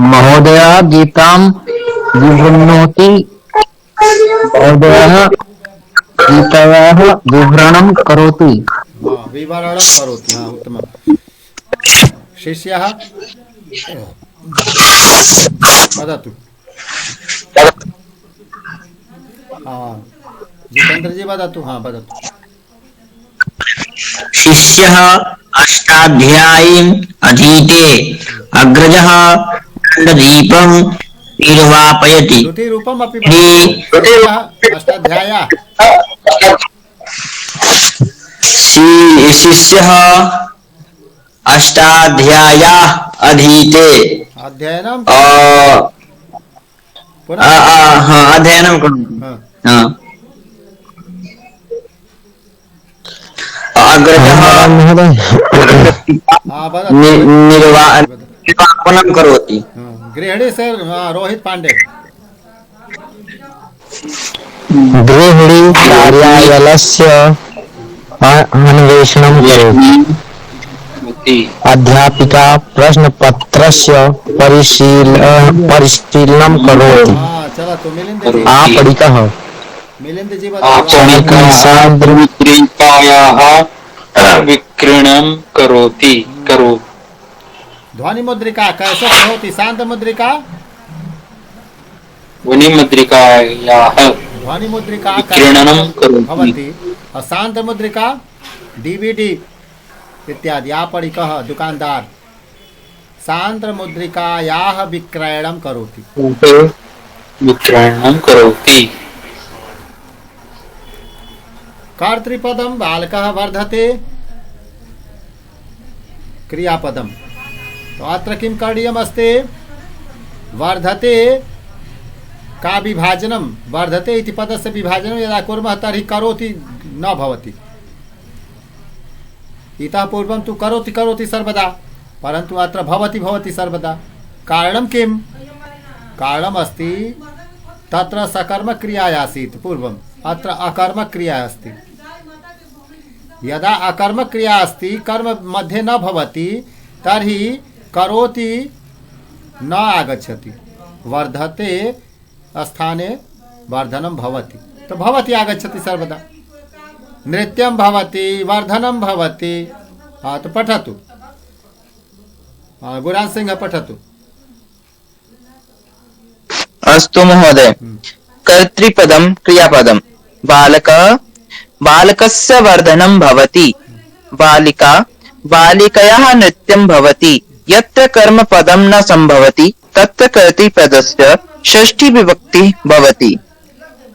महोदय गीतां विवृणोति। महोदयः गीतायाः विवरणं करोति। हाँ, विवरणं करोति। हाँ, उत्तमं। शिष्यः वदतु। हाँ, जितेन्द्र जी वदतु। हाँ, वदतु। शिष्यः अष्टाध्यायीम् अधीते अग्रजः दण्डदीपं निर्वापयति। श्रुतिरूपम् अपि वदतु। शिष्यः अष्टाध्यायः। शिष्यः अष्टाध्यायाः अधीते अध्ययनं पुनः। अध्ययनं करोति। हाँ, हाँ। अग्रजः हाँ, वदतु। निर्वापनं करोति। हाँ, गृहिणी से रोहित पांडे। गृहिणी कार्यालयस्य अन्वेषणं करोति। अध्यापिका प्रश्नपत्रस्य परिशीलनं करोति। हाँ, चलो तो मिलिंद जी। आपणिकः मुद्रिकायाः विक्रयणं करोति। ध्वनि मुद्रिका कैसे होती? शांत मुद्रिका। ध्वनिमुद्रिकायाः ध्वनि मुद्रिका विक्रयणं करोति। भवति और शांत मुद्रिका डीवीडी इत्यादि। आपणिकः दुकानदार शांत मुद्रिकायाः विक्रयणं करोति। विक्रयणं करोति। कर्तृपदं बालकः वर्धते। क्रियापदं तो अत्र किं करणीयमस्ति? वर्धते का विभाजनं। वर्धते इति पदस्य विभाजनं यदा कुर्मः तर्हि करोति न भवति। इतः पूर्वं तु करोति करोति सर्वदा, परन्तु अत्र भवति भवति सर्वदा। कारणं किं? कारणम् अस्ति तत्र सकर्मक क्रिया आसीत् पूर्वम्, अत्र अकर्मक क्रिया अस्ति। यदा अकर्मक क्रिया अस्ति, कर्म मध्ये न भवति, तर्हि करोति न आगच्छति। वर्धते स्थाने वर्धनं भवति, तो भवति आगच्छति सर्वदा। नृत्यं भवति, वर्धनं भवति। हाँ, तो पठतु। गुरांश सिंह पठतु। अस्तु महोदय। कर्तृपदं क्रियापदं। बालकस्य वर्धनं भवति। बालिका बालिकयाः नृत्यं भवति। यत्र कर्मपदं न संभवति तत्र कर्तृपदस्य षष्ठी विभक्ति भवति।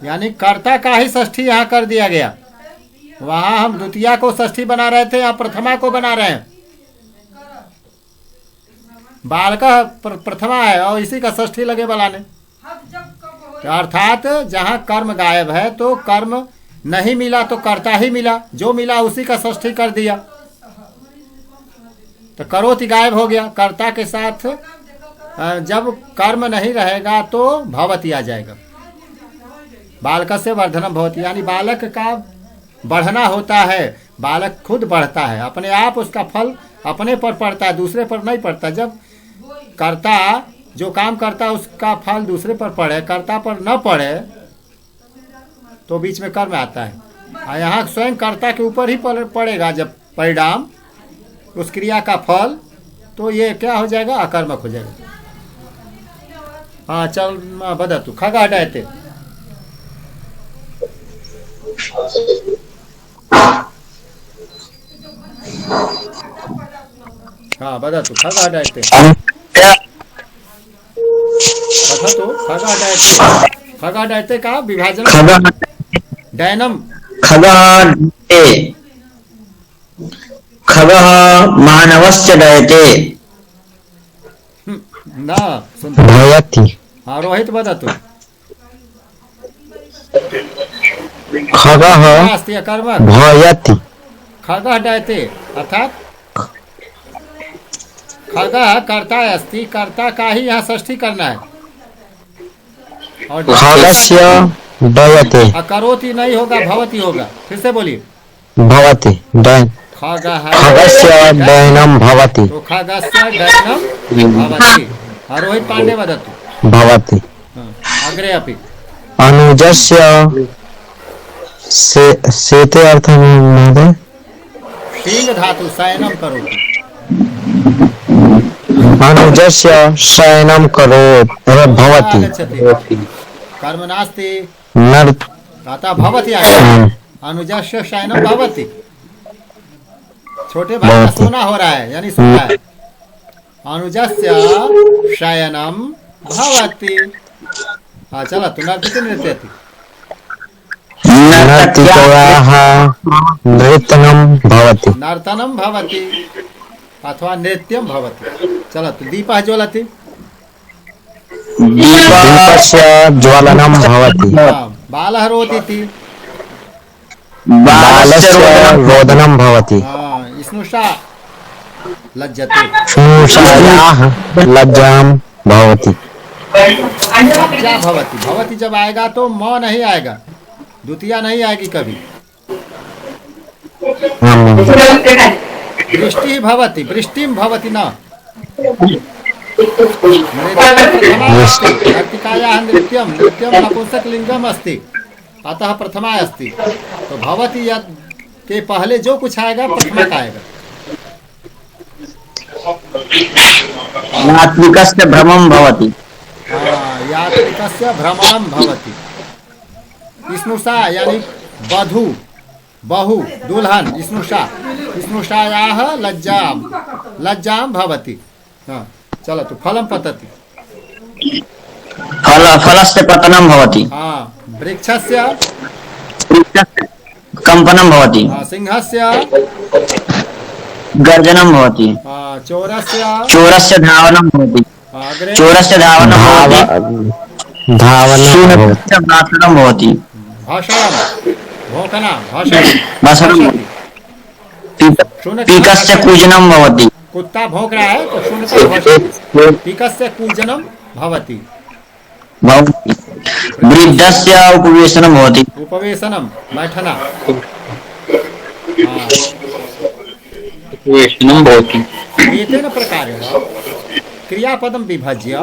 यानी कर्ता का ही षष्ठी यहाँ कर दिया गया। वहाँ हम द्वितीया को षष्ठी बना रहे थे, यहाँ प्रथमा को बना रहे हैं। बालक प्रथमा है और इसी का षष्ठी लगे बनाने। अर्थात जहाँ कर्म गायब है तो कर्म नहीं मिला तो कर्ता ही मिला, जो मिला उसी का षष्ठी कर दिया, तो करोति गायब हो गया। कर्ता के साथ जब कर्म नहीं रहेगा तो भवति आ जाएगा। बालक से वर्धनम भवति, यानी बालक का बढ़ना होता है। बालक खुद बढ़ता है, अपने आप उसका फल अपने पर पड़ता है, दूसरे पर नहीं पड़ता। जब कर्ता जो काम करता है उसका फल दूसरे पर पड़े, कर्ता पर न पड़े, तो बीच में कर्म आता है। और यहाँ स्वयं कर्ता के ऊपर ही पड़ेगा जब परिणाम, उस क्रिया का फल, तो ये क्या हो जाएगा? अकर्मक हो जाएगा। हाँ, चल वदतु। खगा हटाते। हाँ, वदतु। खगा हटाते। वदतु। खगा हटाते। खगा हटाते का विभाजन। डैनम। खगः मानवस्य डयते। न सुन। भयति। हाँ, रोहित वदतु। खगः अस्ति अकर्मक। भयति। खगः डयते अर्थात खगः कर्ता अस्ति, कर्ता का ही यहाँ षष्ठी करना है। और खगस्य डयते। अकरोति नहीं होगा, भवति होगा। फिर से बोलिए। भवति। खगस्य डयनं भवति। तो खगस्य डयनं भवति। रोहित पांडे वदतु। भवति। अग्रे अपि। अनुजस्य सेते अर्थ महोदय शींग धातु शयनम करो। अनुजस्य शयनं भवति आगच्छति कर्म नास्ति नर अतः भवति आगे अनुजस्य शयनम भवति। छोटे भाई का सोना हो रहा है यानी सोना है। अनुजस्य शयनम भवति। चलो तू नर्तकी नृत्य नर्तक्याः नृत्यं भवति नर्तनम भवति अथवा नृत्यम भवति। चलो तू दीपः ज्वलति दीपस्य ज्वलनं भवति बालः रोदिति बालस्य रोदनं भवति स्नुषा लज्जते स्नुषायाः लज्जां भवति लज्जा भवति। भवति जब आएगा तो म नहीं आएगा, द्वितीया नहीं आएगी कभी। वृष्टि भवति वृष्टिम भवति न नर्तिकायाः नृत्यम नृत्यम नपुंसकलिंगम अस्ति अतः प्रथमा अस्ति। तो भवति यद के पहले जो कुछ आएगा प्रथमा का आएगा। यात्रिकस्य भ्रमं भवति यात्रिकस्य भ्रमणं भवति। स्नुषा यानी वधू बहु दुल्हन स्नुषा स्नुषायाः लज्जां भवति। हाँ चलो तो फलं पतति फलस्य पतनं भवति हाँ वृक्षस्य कम्पनं भवति सिंहस्य गर्जनं भवति चोरस्य धावनं भवति चोरस्य धावनं भवति शुनकस्य भाषणं भवति भाषणं पीकस्य कूजनं भवति कुत्ता भौंक रहा है तो शुनकः पीकस्य कूजनं भवति वृद्धस्य उपवेशनं भवति उपवेशनं बैठना उपवेशनं भवति। एतेन प्रकारेण क्रियापदं विभज्य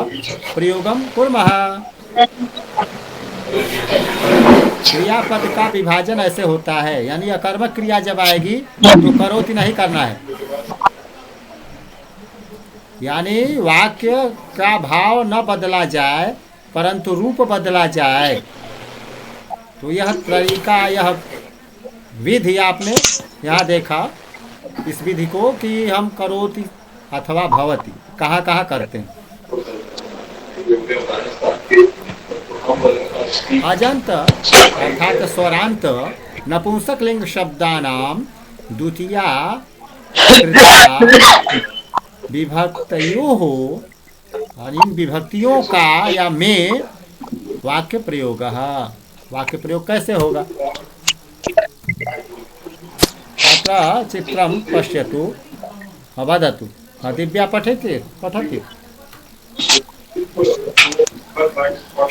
प्रयोगं कुर्मः। क्रियापद का विभाजन ऐसे होता है यानी अकर्मक क्रिया जब आएगी तो करोति नहीं करना है, यानी वाक्य का भाव न बदला जाए परंतु रूप बदला जाए। तो यह तरीका यह विधि आपने यहाँ देखा इस विधि को कि हम करोति अथवा भवति कहाँ कहाँ करते हैं। अजंत अर्थात स्वरांत नपुंसकलिंग शब्दानां द्वितीया विभक्तयोः और इन विभक्तियों का या में वाक्य प्रयोग वाक्य प्रयोग कैसे होगा। अत्र चित्रं पश्यतु वदतु दिव्या पठति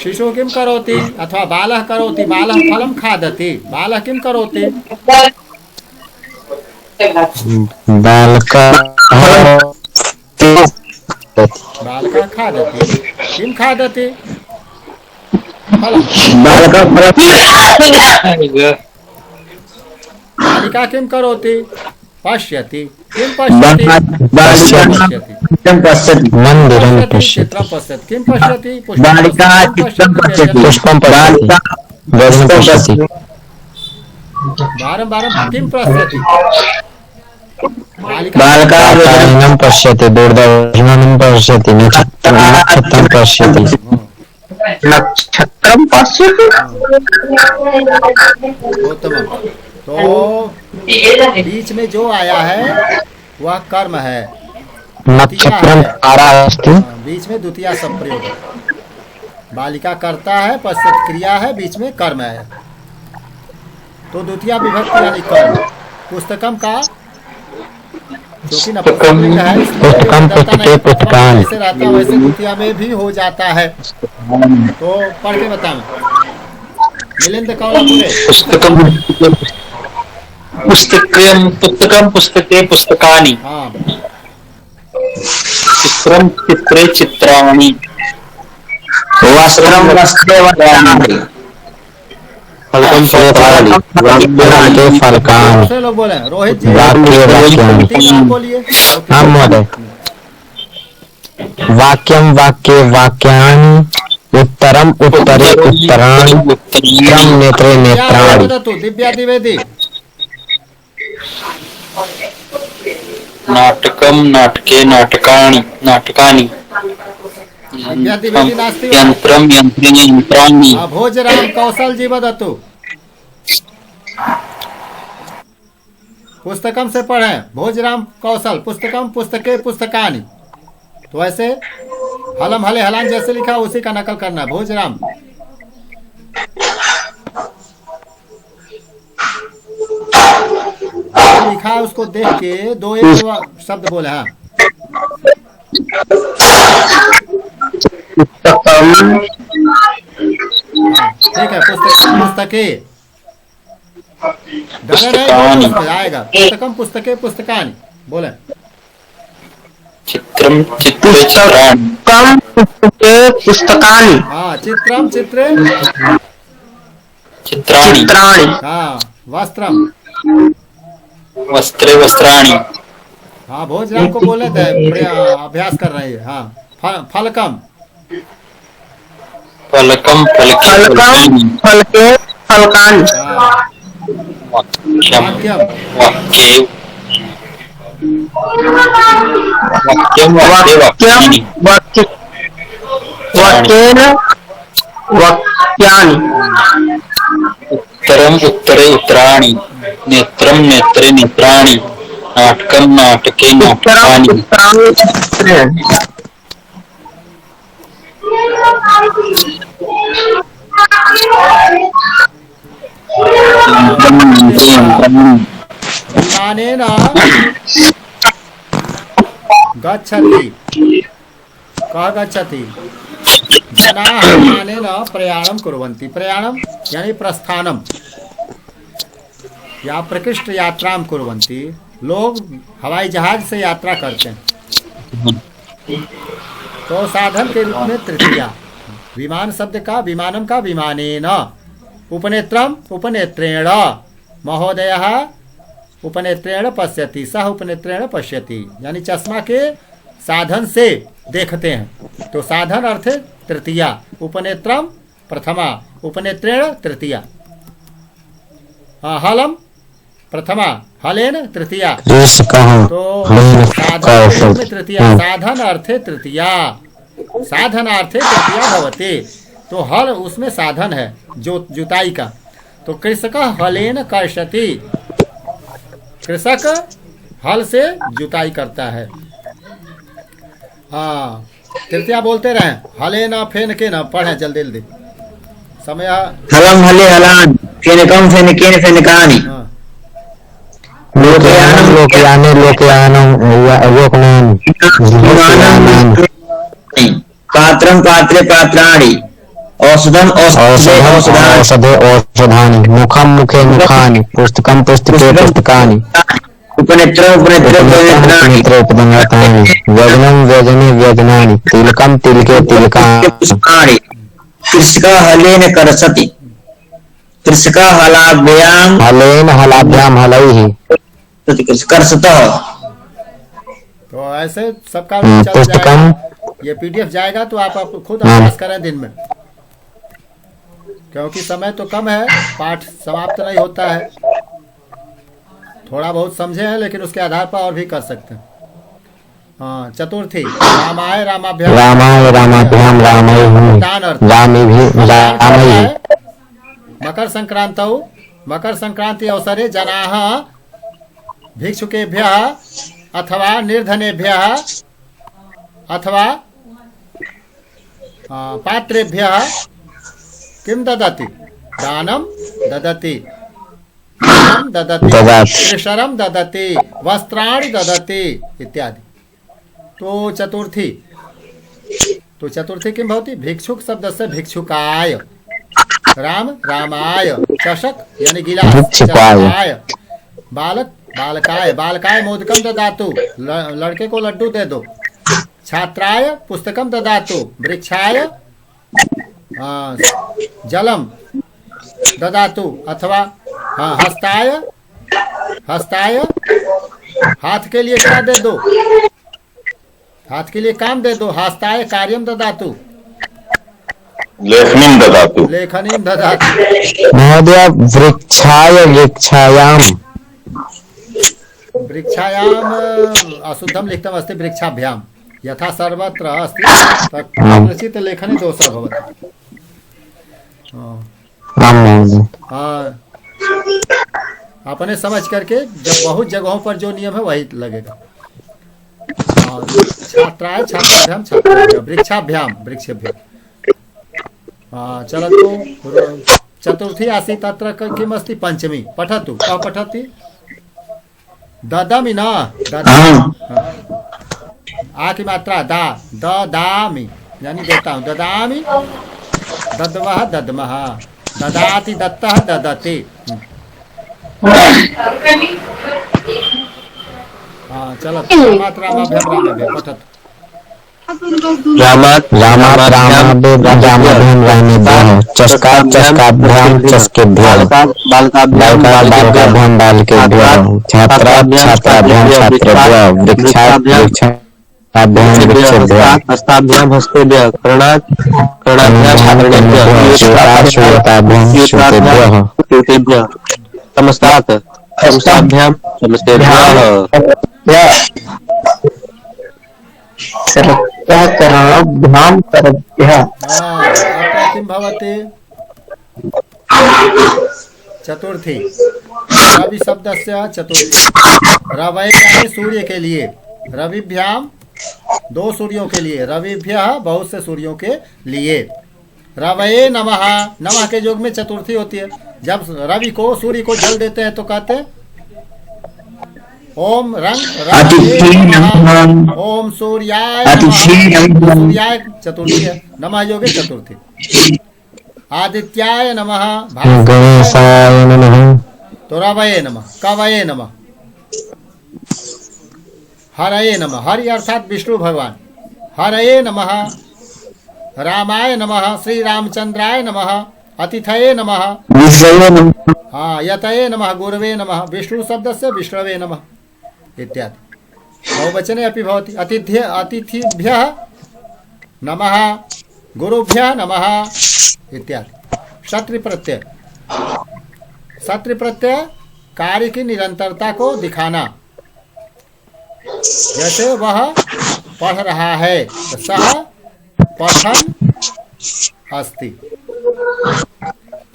शिशु किं करोति अथवा बालः करोति बालः फलं खादति बालः किं करोति बालकः खादति किं खादति फलं बालिका किं करोति पश्यति किं पश्यति मन्दिरं चित्रं पश्यति किं पश्यति पुष्पं पश्यति वारं किं पश्यति बालिकां पश्यति दूरदर्शनं पश्यति नक्षत्रं पश्यति नक्षत्रं पश्यति उत्तम। तो बीच में जो आया है वह कर्म है नक्षत्रं तारा अस्ति बीच में द्वितीया सब प्रयोग है। बालिका करता है पश्चात क्रिया है बीच में कर्म है तो द्वितीया विभक्ति यानी कर्म। पुस्तकम का क्योंकि नपुंसकलिंग है पुस्तकम पुस्तके पुस्तकानि जैसे रहता वैसे द्वितीया में भी हो जाता है। तो पढ़ के बताना मिलिंद कौलापुरे पुस्तकं पुस्तके पुस्तकानि हाँ चित्रं चित्रे चित्राणि वस्त्रं वस्त्रे वस्त्राणि फलकम फलकानि वाक्य फलकानि दूसरे लोग बोले रोहित जी वाक्य वाक्यानि। तीन बार बोलिए। हाँ महोदय। वाक्यम वाक्ये वाक्यानि उत्तरम उत्तरे उत्तराणि त्रम नेत्रे नेत्राणि। दिव्या द्विवेदी नाटकम नाटके नाटकानि नाटकानि दिव्या द्विवेदी नास्ति वा? यंत्रम यंत्रिणी यंत्राणि भोजराम कौशल जी वदतु। पुस्तकम से पढ़े भोजराम कौशल पुस्तकम पुस्तके पुस्तकानि। तो ऐसे हलम हले हलान जैसे लिखा उसी का नकल करना। भोजराम लिखा है उसको देख के दो एक शब्द बोले। हाँ ठीक है। पुस्तक पुस्तके आएगा। पुस्तकम पुस्तके पुस्तकानि बोले। चित्रम चित्रे चित्राणि पुस्तके पुस्तकानि हाँ चित्रम चित्रे चित्राणि चित्राणि हाँ वस्त्रम वस्त्रे वस्त्राणि हाँ भोजराम को बोले थे अभ्यास कर रहे हैं। हाँ फलकम फलकम फलके फलकानि फलके फलकानि हाँ वाक्यम वाक्यम वाक्ये वाक्यम वाक्ये वाक्यानि वाक्य वाक्येन वाक्यानि उत्तरम उत्तरे उत्तराणि नेत्रम नेत्रे नेत्राणि नाटकम नाटके नाटकानि विमानेन गच्छति कः गच्छति जनाः विमानेन प्रयाणं कुर्वन्ति। प्रयाणं यानी प्रस्थानम या प्रकृष्ट यात्रां कुर्वन्ति। लोग हवाई जहाज से यात्रा करते हैं। तो साधन के रूप में तृतीया विमान शब्द का विमानम का विमानेन उपनेत्रम उपनेत्रेण महोदयः उपनेत्रेण पश्यति सह उपनेत्रेण पश्यति यानी चश्मा के साधन से देखते हैं। तो साधन अर्थ तृतीया उपनेत्रम प्रथमा उपनेत्रेण तृतीया हलम प्रथमा हलेन तृतीया। तो साधन में तृतीया साधन अर्थे तृतीया साधनार्थे तृतीया भवति। तो हल उसमें साधन है जो जुताई का। तो कृषक हलेन कर्षति कृषक हल से जुताई करता है। हाँ तृतीया बोलते रहे हले न फेन के न पढ़े जल्दी जल्दी समय। हलम हले हलान फेनकम फेनकेन फेनकानि लोकयानम लोकयाने लोकयानम लोकयानानि पात्रम पात्रे पात्राणि औषधम औषधे औषधे औषधानि मुखम मुखे मुखानि पुस्तकम पुस्तके पुस्तकानि उपनेत्रम उपनेत्रे उपनेत्राणि व्यजनम व्यजने व्यजनानि तिलकम तिलके तिलकानि। कृषका हलेन कर्षति कृषका हलाभ्याम हलेन हलाभ्याम हलैहि कर्षतः। तो ऐसे सबका चल पुस्तकम जाएगा। ये पीडीएफ जाएगा तो आप खुद अभ्यास करें दिन में क्योंकि समय तो कम है। पाठ समाप्त नहीं होता है। थोड़ा बहुत समझे हैं लेकिन उसके आधार पर और भी कर सकते हैं। हाँ चतुर्थी रामाय रामाभ्याम रामाय रामाभ्याम रामैहि रामेभि रामैहि। मकर संक्रांतौ मकर संक्रांति अवसरे जनाः भिक्षुकेभ्यः अथवा निर्धनेभ्यः अथवा पात्रेभ्यः किं ददति दानं ददति ददति त्रिशरं ददति वस्त्राणि ददति इत्यादि। तो चतुर्थी किं भवति भिक्षुक शब्द से भिक्षुकाय राम रामाय चषक यानी गिलास चषकाय बालक बालकाय बालकाय मोदकम ददातु लड़के को लड्डू दे दो। छात्राय पुस्तकम ददातु वृक्षाय जलम ददातु अथवा हाँ हस्ताय, हस्ताय हाथ के लिए क्या दे दो, हाथ के लिए काम दे दो। हस्ताय कार्यम ददातु, लेखनीं ददातु। लेखनीं ददातु। महोदय वृक्षाय वृक्षायाम, वृक्षायाम अशुद्धम लिखितम् अस्ति वृक्षाभ्याम यथा सर्वत्र अस्ति तत् लेखने दोषः भवति। आम महोदय। हाँ अपने समझ करके जब बहुत जगहों पर जो नियम है वही लगेगा। छात्राय छात्राभ्याम छात्राभ्याम वृक्षाभ्याम वृक्षभ्याम। हाँ चलतु चतुर्थी आसीत् तत्र किम् अस्ति पंचमी पठतु। कः पठति? ददामि न आ की मात्रा दा, ददामि यानी देता हूँ। ददामि, दद्मः दद्मः, ददाति दत्तः ददति। हाँ चलतु मात्राभ्याम पठतु। रामात् रामाभ्याम रामेभ्यः, चषकात् चषकाभ्याम चषकेभ्यः, बालकाभ्याम बालकेभ्यः, छात्रात् छात्राभ्याम छात्रेभ्यः, वृक्षात् वृक्षाभ्याम वृक्षेभ्यः, हस्ताभ्याम हस्तेभ्यः, कर्णात् कर्णाभ्याम कर्णेभ्यः, श्वेतात् श्वेताभ्याम श्वेतेभ्यः श्वेतेभ्यः, समस्तात् समस्ताभ्याम समस्तेभ्यः। करभ्याम करभ्यः। किं भवति? चतुर्थी रवि शब्दस्य चतुर्थी। रवै यानी सूर्य के लिए, रविभ्याम दो सूर्यों के लिए, रविभ्यः बहुत से सूर्यों के लिए। रवये नमः, नमः के योग में चतुर्थी होती है। जब रवि को सूर्य को जल देते हैं तो कहते हैं ओम रंग नमः, ओम सूर्याय नमः। सूर्याय चतुर्थी है, नमः योगे चतुर्थी। आदित्याय नमः, गणेशाय नमः, तो रवये नमः, कवये नमः, हरये नमः, हरि अर्थात विष्णु भगवान, हरये नमः, रामाय नमः, श्री रामचंद्राय नमः, अतिथये नमः, हाँ यतये नमः, गुरवे नमः, विष्णु शब्द से विष्णवे नमः इत्यादि। बहुवचने अपि भवति। अतिथिभ्यः नमः, गुरुभ्यः नमः इत्यादि। शत्रु प्रत्यय, शत्रु प्रत्यय कार्य की निरंतरता को दिखाना। जैसे वह पढ़ रहा है तो सह पठन अस्ति।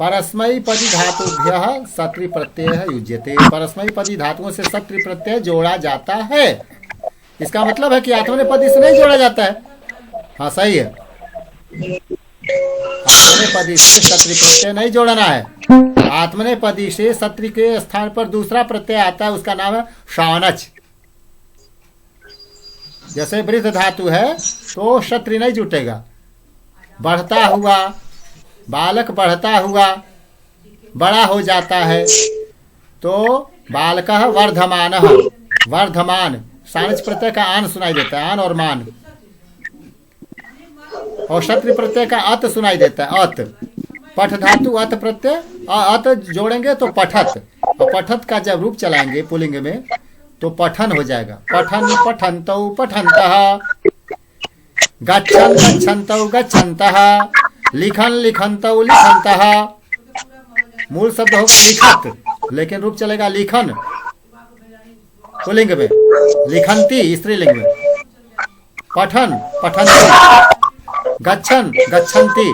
परस्मैपदी धातुभ्यः शत्रु प्रत्यय युज्यते। परस्मैपदी धातुओं से शत्रु प्रत्यय जोड़ा जाता है। इसका मतलब है कि आत्मनेपदी से नहीं जोड़ा जाता है। हाँ सही है, आत्मनेपदी से शत्रु प्रत्यय नहीं जोड़ना है। आत्मनेपदी से शत्रु के स्थान पर दूसरा प्रत्यय आता है, उसका नाम है शानच। जैसे वृद्ध धातु है तो शत्रु नहीं जुटेगा। बढ़ता हुआ, बालक बढ़ता हुआ, बड़ा हो जाता है तो बालकः वर्धमानः, वर्धमान सानिच प्रत्यय का आन सुनाई देता है, आन और मान। और शत्रु प्रत्यय का अत सुनाई देता है, अत। पठ धातु अत प्रत्यय, अत जोड़ेंगे तो पठत, और पठत का जब रूप चलाएंगे पुल्लिंग में तो पठन हो जाएगा। पठन पठन्तौ पठन्तः, गच्छन् गच्छन्तौ गच्छन्तः, लिखन लिखन्तौ लिखन्तः। मूल शब्द होगा लिखत, लेकिन रूप चलेगा लिखन पुल्लिंग में, लिखंती स्त्रीलिंग में। पठन पठन्ति, गच्छन गच्छन्ति,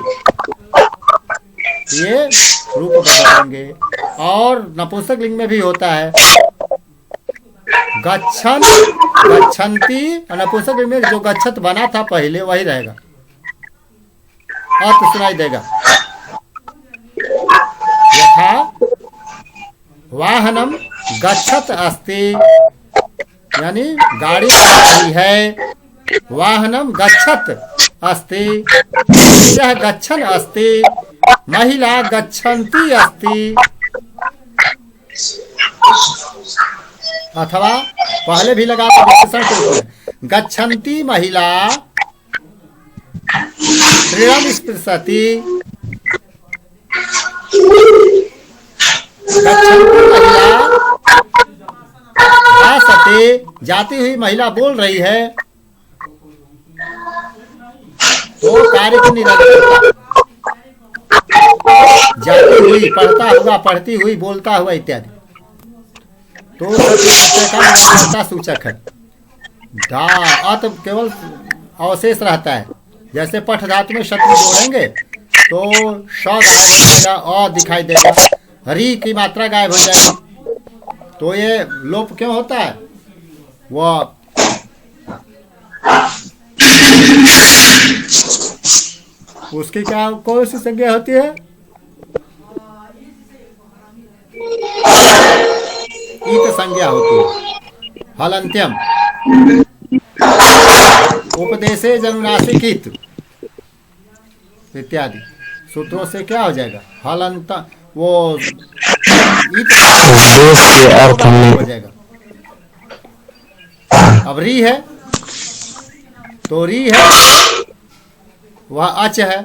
ये रूप बदलेंगे। और नपुंसक लिंग में भी होता है गच्छन गच्छन्ति, और नपुंसक लिंग में जो गच्छत बना था पहले वही रहेगा, अत सुनाई देगा। यथा वाहनम गच्छत अस्ति, यानी गाड़ी आ रही है। वाहनम गच्छत अस्ति, यह गच्छन अस्ति, महिला गच्छन्ति अस्ति। अथवा पहले भी लगा तो विशेषण के रूप में गच्छन्ति महिला तृणं स्पृशति, जाती हुई महिला बोल रही है तो कार्य की निरंतरता, जाती हुई, पढ़ता हुआ, पढ़ती हुई, बोलता हुआ इत्यादि, तो सत्य का निरंतरता सूचक है। धा अत केवल अवशेष रहता है। जैसे पठ धातु में शत्रु जोड़ेंगे तो श गायब हो जाएगा, अ दिखाई देगा, री की मात्रा गायब हो जाएगी। तो ये लोप क्यों होता है? वह उसकी क्या कौन सी संज्ञा होती है? ईत संज्ञा होती है। हलंत्यम उपदेशे जनुनासिक ईत इत्यादि सूत्रों से क्या हो जाएगा? हलंत वो ईत उपदेश के अर्थ में हो जाएगा। अब री है तो री है, वह अच है,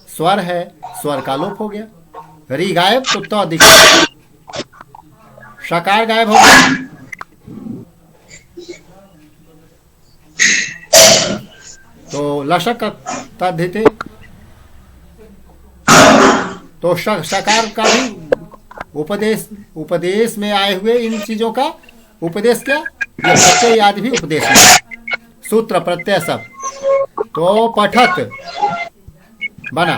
स्वर है, स्वर का लोप हो गया। री गायब तो त दिखा, शकार गायब हो गया, तो लशक तद्धिते, तो शकार का भी उपदेश में आए हुए इन चीजों का उपदेश क्या? ये प्रत्यय आदि भी उपदेश में, सूत्र प्रत्यय सब। तो पठत बना,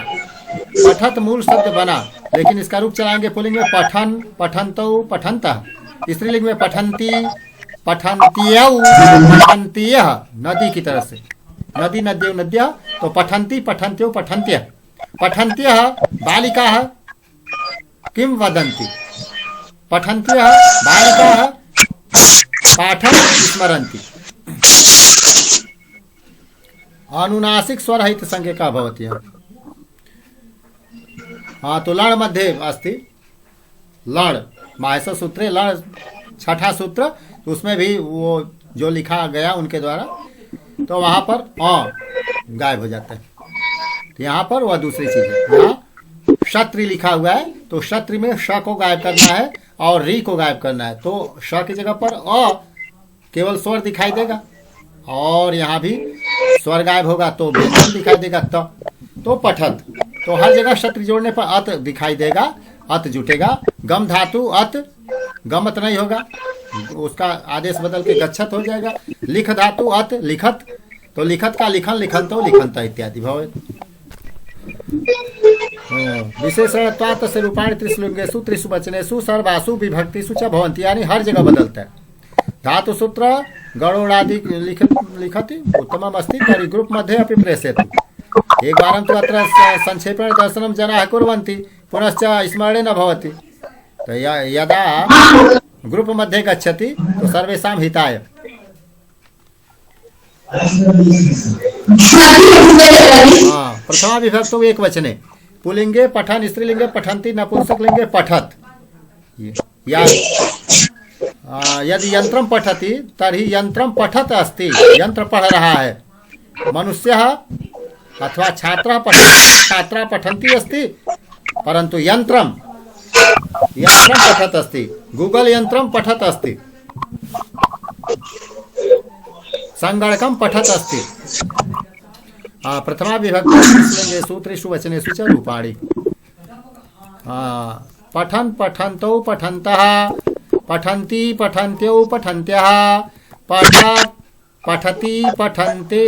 पठत मूल शब्द बना, लेकिन इसका रूप चलाएंगे पुल्लिंग में पठन, पठंतौ, पठंतः, स्त्रीलिंग में पठंती, पठंत्यौ, पठंत्यः, नदी की तरह से, नदी नद्यो नद्यः, तो पठंती, पठंत्यो, पठंत्यः, पठंत्यः बालिकाः किं वदन्ति, पठन्त्यः बालिकाः पाठं स्मरन्ति। अनुनासिक स्वर हित संज्ञा का भवति। हाँ, तो लण मध्ये अस्ति, लण माहेश सूत्रे लण छठा सूत्र, तो उसमें भी वो जो लिखा गया उनके द्वारा, तो वहां पर अ गायब हो जाता है। तो यहाँ पर वह दूसरी चीज है। यहाँ क्षत्रि लिखा हुआ है तो क्षत्रि में श को गायब करना है और री को गायब करना है, तो श की जगह पर अ केवल स्वर दिखाई देगा, और यहाँ भी स्वर गायब होगा तो व्यंजन दिखाई देगा। तो पठत, तो हर जगह क्षत्रि जोड़ने पर अत दिखाई देगा, अत जुटेगा। गम धातु अत, गमत नहीं होगा, उसका आदेश बदल के गच्छत हो जाएगा। लिख धातु अत, लिखत, तो लिखत का लिखन, लिखंतो, लिखंता इत्यादि भवेत्। विशेषणत्वात् तस्य रूपाणि त्रिश्लिंगेषु त्रिषु वचनेषु सर्वासु विभक्तिषु च भवन्ति, यानी हर जगह बदलता है। धातु सूत्र गणोडादि लिखति उत्तमम् अस्ति, तर्हि ग्रुप मध्ये अपि प्रेषयतु। एकवारं तु अत्र संक्षेपेण दर्शनं जनाः कुर्वन्ति, पुनश्च स्मरणे न भवति। तो यदा ग्रुप मध्ये गच्छति तो सर्वेषां हिताय। प्रथमा विभक्तौ एक वचने, पुल्लिंगे पठन, स्त्रीलिंगे पठन्ति, नपुंसकलिंगे पठत। यदि यंत्रम पठति तर्हि यंत्रम पठत अस्ति, यंत्र पढ़ रहा है। मनुष्यः अथवा छात्रः पठति, छात्रा पठन्ति अस्ति, परंतु यंत्रम पठत अस्ति, गूगल यंत्रम पठत अस्ति, संगणकम पठत अस्ति। प्रथमा विभक्ति सूत्रेषु वचनेषु च रूपाणि। पठन, पठन्तौ, पठन्तः, पठन्ति, पठन्त्यौ, पठन्त्यः, पठत, पठति, पठन्ते।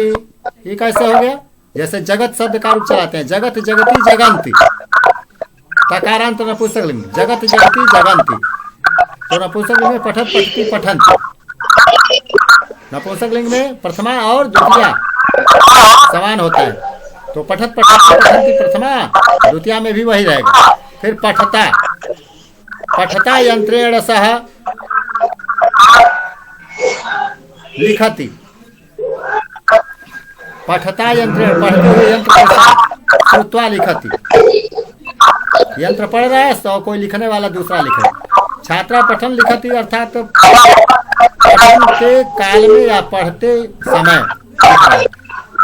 ये कैसे हो गया? जैसे जगत शब्द का रूप चलाते हैं, जगत, जगति, जगन्ति, तकारांत नपुंसकलिंग, जगत, जगति, जगन्ति। तो नपुंसकलिंग में पठत, पठति, पठन्ति। नपुंसकलिंग में प्रथमा और द्वितीया समान होता है, तो पठत, पठति, पठन्ति प्रथमा, द्वितीया में भी वही रहेगा। फिर पठता, पठता यंत्रेण सह लिखति, पठता यंत्रेण, पढ़ते हुए यंत्र के साथ श्रुत्वा लिखति। यंत्र पढ़ रहा है तो कोई लिखने वाला दूसरा लिख रहा है। छात्रा पठन लिखति, अर्थात पठन के काल में या पढ़ते समय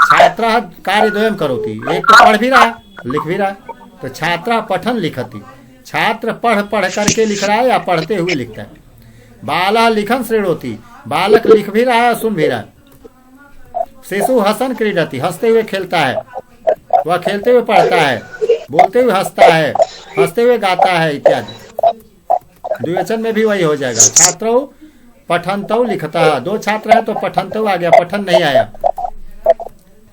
छात्रा कार्य द्वयम करोति, एक तो पढ़ भी रहा है, लिख भी रहा है। तो छात्रा पठन लिखति, छात्र पढ़ करके लिख रहा है या पढ़ते हुए लिखता है। बाला लिखन श्रेणोति, बालक लिख भी रहा है सुन भी रहा है। शिशु हसन क्रीडति, हंसते हुए खेलता है, वह खेलते हुए पढ़ता है, बोलते हुए हंसता है, हंसते हुए गाता है इत्यादि। द्विवचन में भी वही हो जाएगा। छात्रौ पठन्तौ लिखता, दो छात्र है तो पठन्तौ आ गया, पठन नहीं आया,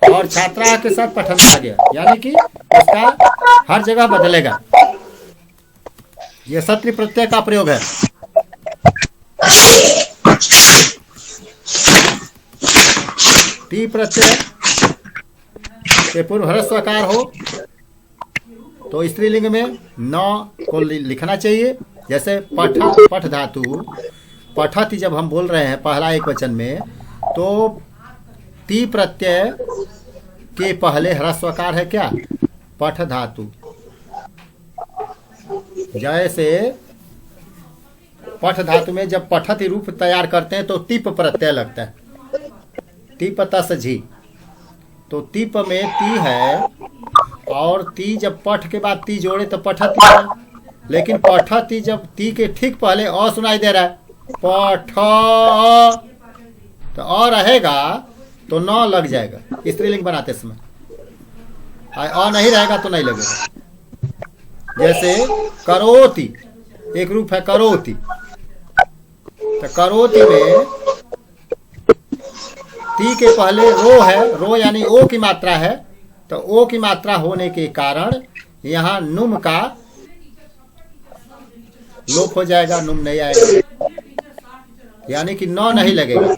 और छात्रा के साथ पठन आ गया, यानी कि उसका हर जगह बदलेगा। यह सत्रि प्रत्यय का प्रयोग है। टी प्रत्यय के पूर्व ह्रस्वकार हो तो स्त्रीलिंग में न को लिखना चाहिए। जैसे पठ, पठ धातु, पठति जब हम बोल रहे हैं पहला एक वचन में, तो टी प्रत्यय के पहले ह्रस्वकार है क्या? पठ धातु। जैसे पठ धातु में जब पठति रूप तैयार करते हैं तो टिप प्रत्यय लगता है, टिप तस झी, तो टिप में ती है, और ती जब पठ के बाद ती जोड़े तो पठती है। लेकिन पठती जब ती के ठीक पहले अ सुनाई दे रहा है, पठ, तो अ रहेगा तो न लग जाएगा स्त्रीलिंग बनाते समय, अ नहीं रहेगा तो नहीं लगेगा। जैसे करोति एक रूप है करोति, तो करोति में ती के पहले रो है, रो यानी ओ की मात्रा है, तो ओ की मात्रा होने के कारण यहाँ नुम का लोप हो जाएगा, नुम नहीं आएगा, यानी कि न नहीं लगेगा।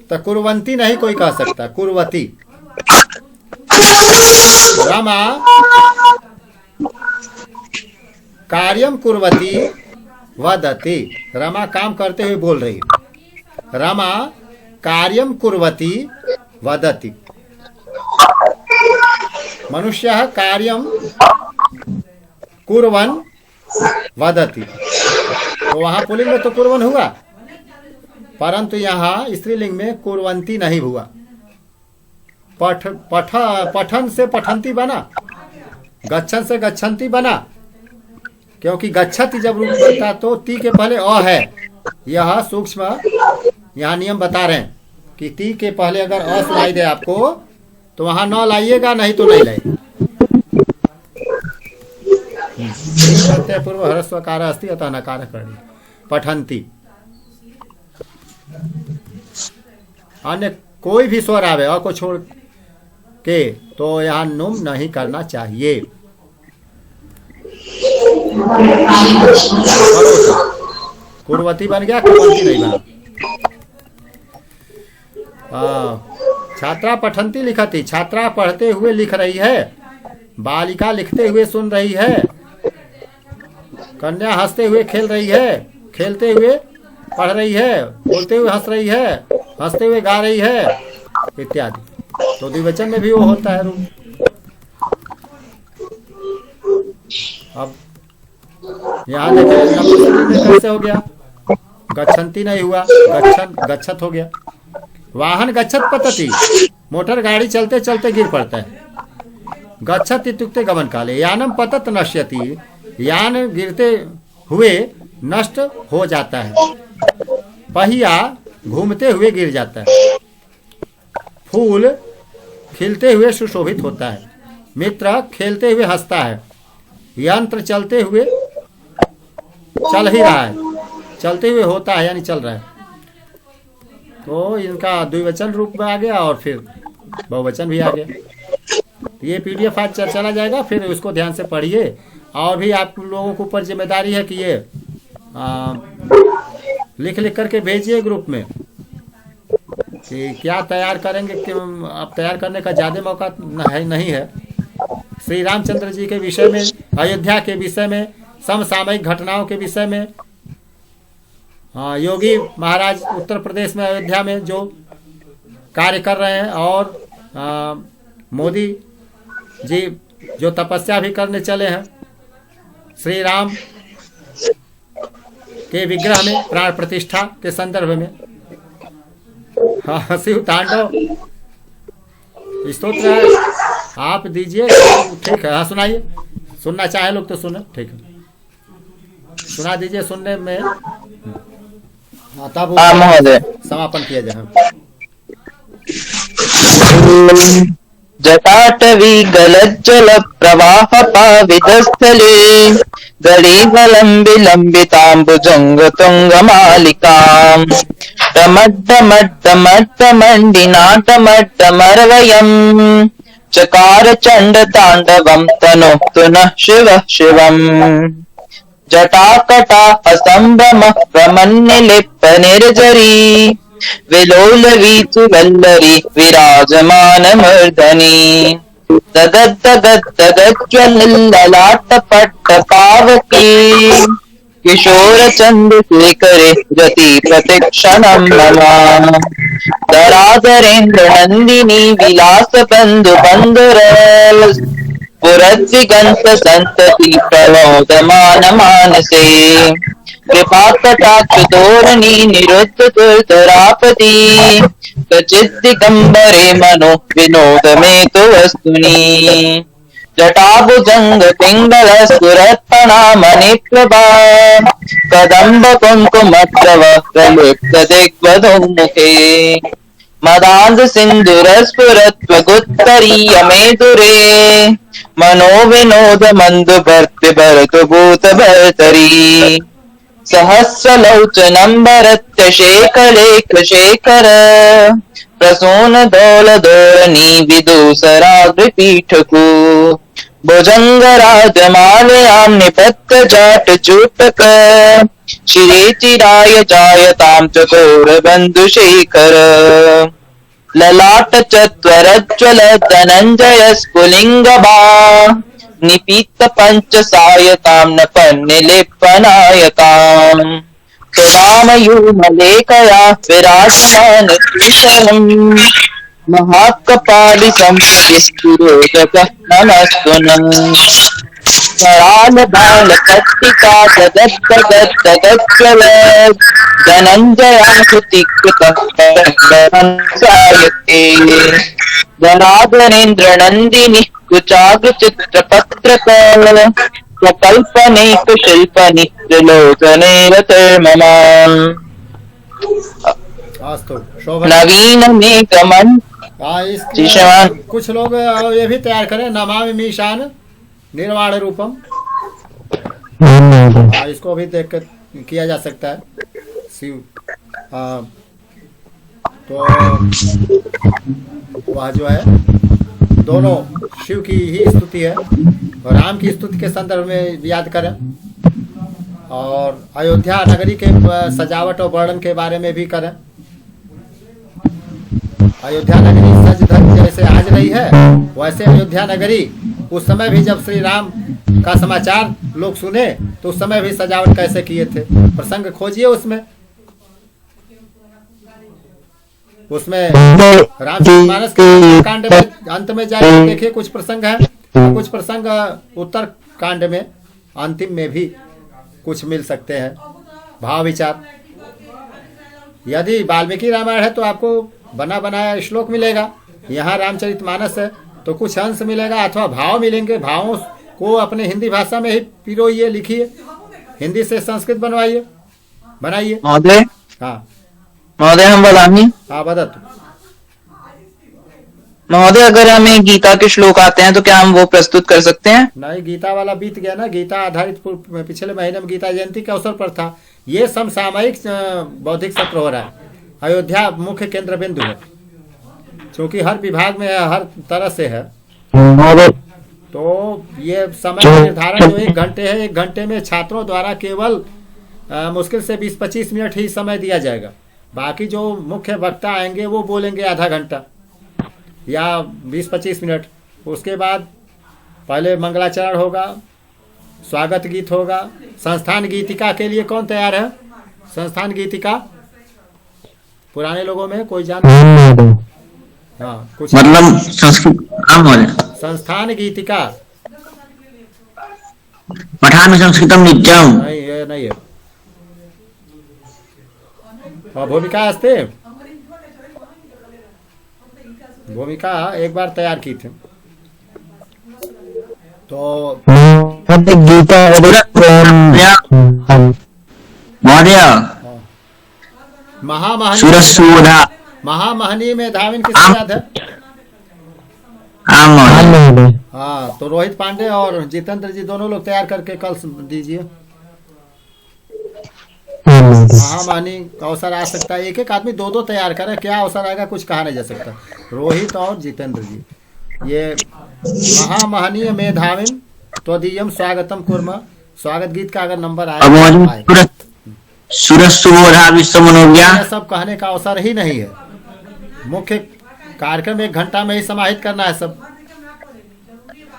तो कुर्वंती नहीं कोई कह सकता, कुर्वती। रमा कार्यम कुर्वती वदति, रमा काम करते हुए बोल रही है। रमा कार्यम कुर्वती वदति। मनुष्य कार्यम कुर्वन वदति, तो वहां पुल्लिंग में तो कुर्वन हुआ, परंतु यहाँ स्त्रीलिंग में कुर्वंती नहीं हुआ। पठन से पठंती बना, गच्छन से गच्छन्ती बना, क्योंकि गच्छति जब रूप बनता तो ती के पहले अ है। यह सूक्ष्म यहाँ नियम बता रहे हैं कि ती के पहले अगर अ सुनाई दे आपको तो वहां न लाइएगा, नहीं तो नहीं लाइएगा। पूर्व ह्रस्वकार अस्ति अतः नकार करणीय। पठंती, अन्य कोई भी स्वर आवे अ को छोड़ के तो यहाँ नुम नहीं करना चाहिए। कुर्वती बन गया, कुर्वंती नहीं बना। छात्रा पठंती लिखती, छात्रा पढ़ते हुए लिख रही है, बालिका लिखते हुए सुन रही है, कन्या हंसते हुए खेल रही है, खेलते हुए पढ़ रही है, बोलते हुए हंस रही है, हंसते हुए गा रही है इत्यादि। तो द्विवचन में भी वो होता है रूप। अब यहाँ देखिए नपुंसकलिंग में कैसे हो गया, गच्छन्ती नहीं हुआ, गच्छन गच्छत हो गया। वाहन गच्छत पतति, मोटर गाड़ी चलते चलते गिर पड़ता है। गच्छत इत्युक्ते गमन काले, यानम पतत नश्यति, यान गिरते हुए नष्ट हो जाता है। पहिया घूमते हुए गिर जाता है। फूल खिलते हुए सुशोभित होता है। मित्र खेलते हुए हंसता है। यंत्र चलते हुए चल ही रहा है, चलते हुए होता है यानी चल रहा है। तो इनका द्विवचन रूप में आ गया और फिर बहुवचन भी आ गया। ये पीडीएफ आज चला जाएगा, फिर उसको ध्यान से पढ़िए। और भी आप लोगों के ऊपर जिम्मेदारी है कि ये लिख लिख करके भेजिए ग्रुप में कि क्या तैयार करेंगे, कि अब तैयार करने का ज़्यादा मौका नहीं है। श्री रामचंद्र जी के विषय में, अयोध्या के विषय में, समसामयिक घटनाओं के विषय में, योगी महाराज उत्तर प्रदेश में अयोध्या में जो कार्य कर रहे हैं, और मोदी जी जो तपस्या भी करने चले हैं, श्री राम के विग्रह में प्राण प्रतिष्ठा के संदर्भ में, शिव तांडव स्तोत्र है, आप दीजिए, ठीक है। हाँ सुनाइए, सुनना चाहे लोग तो सुने, ठीक है, सुना दीजिए। सुनने में हाँ, तब हाँ महोदय। समापन किया जाए। जटाटवी गलज्जल प्रवाह पावितस्थले गरीवलं विलम्बिताम्बुजङ्ग तुङ्गमालिकाम् टमड्डमड्डमड्डमण्डिनाटमड्डमरवयम् चकार चण्डताण्डवं तनोतु नः शिवः शिवम् जटाकटा असम्भ्रम प्रमन्निलिप्त निर्जरी विलोलवीचु वल्लरी विराजमान मूर्धनि ददद्दगद्दगज्ज्वलल्ललाटपट्ट पावकी किशोर चन्द्रशेखरे रति प्रतिक्षणं मम दरादरेन्द्र नन्दिनी विलास बन्धु बन्धुरस पुरद्विगन्त सन्तति प्रमोदमान मानसे कृपाकटाक्ष धोरणी निरुद्ध दुर्धरापति कचिद्दिगम्बरे मनो विनोद मे तु वस्तुनि जटाभुजंग पिंगल सुरत्पणा मणिप्रभा कदम्ब कुंकुमप्रव प्रलिप्त दिग्वधूमुखे मदान्ध सिन्दूरस्फुरत्वगुत्तरीय मेदुरे मनो विनोद मन्दु भर्तृ भरतु भूत भर्तरी सहस्रलोचनं भरत्य शेखलेख शेखर प्रसून दौल धोरणी विदूसराग्रपीठकु भुजंग राजमालयां निपत्य जाट चूटक शिरे चिराय जायतां चकोर बन्धुशेखर ललाट चत्वरज्ज्वल धनञ्जय स्फुलिङ्गबा निपीत पंच सायतां नपन्निलिप्पनायताम् सुनामयूमलेखया विराजमान श्रीशरम् महाकपालि सम्परिष्पुरोदकः नमस्तुनम् कराल बाल पट्टिका ददद्दगद्दगज्ज्वल धनञ्जयाहुतिकृतः धनाधरेन्द्र नन्दिनी कुचाग्र चित्रपत्रक प्रकल्पनेक शिल्पनि त्रिलोचने रतिर्मम नवीन मेघमन। कुछ लोग ये भी तैयार करें नमामि मीशान निर्वाण रूपम। इसको भी देख कर किया जा सकता है। शिव तो वह जो है दोनों शिव की ही स्तुति है और राम की स्तुति के संदर्भ में याद करें और अयोध्या नगरी के सजावट और वर्णन के बारे में भी करें। अयोध्या नगरी सज धज जैसे आज रही है वैसे अयोध्या नगरी उस समय भी जब श्री राम का समाचार लोग सुने तो उस समय भी सजावट कैसे किए थे प्रसंग खोजिए उसमें रामचरितमानस के कांड में अंत में जाकर देखिए कुछ प्रसंग है कुछ प्रसंग उत्तर कांड में अंतिम में भी कुछ मिल सकते हैं भाव विचार। यदि वाल्मीकि रामायण है तो आपको बना बनाया श्लोक मिलेगा। यहाँ रामचरितमानस है तो कुछ अंश मिलेगा अथवा भाव मिलेंगे। भावों को अपने हिंदी भाषा में ही पिरोइए लिखिए हिंदी से संस्कृत बनवाइए बनाइए। महोदय हाँ महोदय हम बदामी हाँ बदत महोदय अगर हमें गीता के श्लोक आते हैं तो क्या हम वो प्रस्तुत कर सकते हैं? नहीं गीता वाला बीत गया ना। गीता आधारित पिछले महीने में गीता जयंती के अवसर पर था। ये समसामयिक बौद्धिक सत्र हो रहा है। अयोध्या मुख्य केंद्र बिंदु है क्योंकि हर विभाग में हर तरह से है तो ये समय निर्धारण जो 1 घंटे है 1 घंटे में छात्रों द्वारा केवल मुश्किल से 20-25 मिनट ही समय दिया जाएगा। बाकी जो मुख्य वक्ता आएंगे वो बोलेंगे आधा घंटा या 20-25 मिनट। उसके बाद पहले मंगलाचरण होगा स्वागत गीत होगा। संस्थान गीतिका के लिए कौन तैयार है? संस्थान गीतिका पुराने लोगों में कोई जान हाँ कुछ मतलब संस्थान गीतिका पठान संस्कृतम नित्यम नहीं ये नहीं है। और भूमिका अस्ते भूमिका एक बार तैयार की थी तो गीता महोदय महामहनी सुरसुधा महामहनी में धाविन किसको याद है? आम महोदय। हाँ, तो रोहित पांडे और जितेंद्र जी दोनों लोग तैयार करके कल दीजिए। महामहनी का अवसर आ सकता है, एक एक आदमी दो दो तैयार करे, क्या अवसर आएगा कुछ कहा नहीं जा सकता। रोहित और जितेंद्र जी, ये महामहनीय मेधाविन त्वदीयम स्वागतम कुर्म, स्वागत गीत का अगर नंबर अब महोदय आए सुरसुधा विश्व मनोज्ञा। यह सब कहने का अवसर ही नहीं है। मुख्य कार्यक्रम 1 घंटा में ही समाहित करना है सब,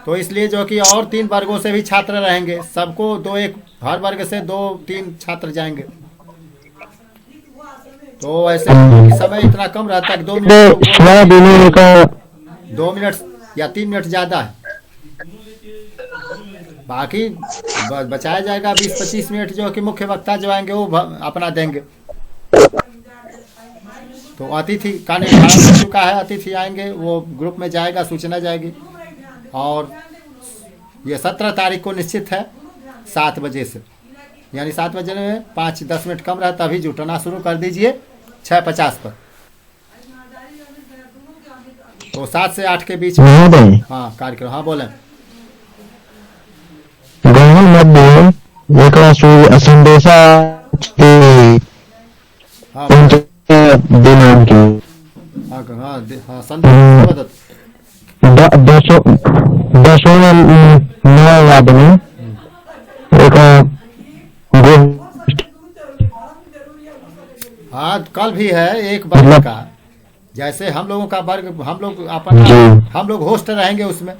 तो इसलिए जो कि और 3 वर्गों से भी छात्र रहेंगे, सबको 2-1 हर वर्ग से 2-3 छात्र जाएंगे, तो ऐसे समय इतना कम रहता है 2 मिनट या 3 मिनट ज्यादा है। बाकी बचाया जाएगा 20-25 मिनट जो कि मुख्य वक्ता जो आएंगे वो अपना देंगे। तो अतिथि का निर्धारण हो चुका है, अतिथि आएंगे, वो ग्रुप में जाएगा, सूचना जाएगी। और ये 17 तारीख को निश्चित है 7 बजे से, यानी 7 बजे में 5-10 मिनट कम रहता, अभी जुटना शुरू कर दीजिए 6:50 पर। तो 7 से 8 के बीच में हाँ कार्यक्रम। हाँ बोले संदेशा हाँ दिनांक हाँ हाँ हाँ संदेश दशवादने एक हाँ कल भी है एक वर्ग का, जैसे हम लोगों का वर्ग, हम लोग अपन हम लोग होस्ट रहेंगे उसमें,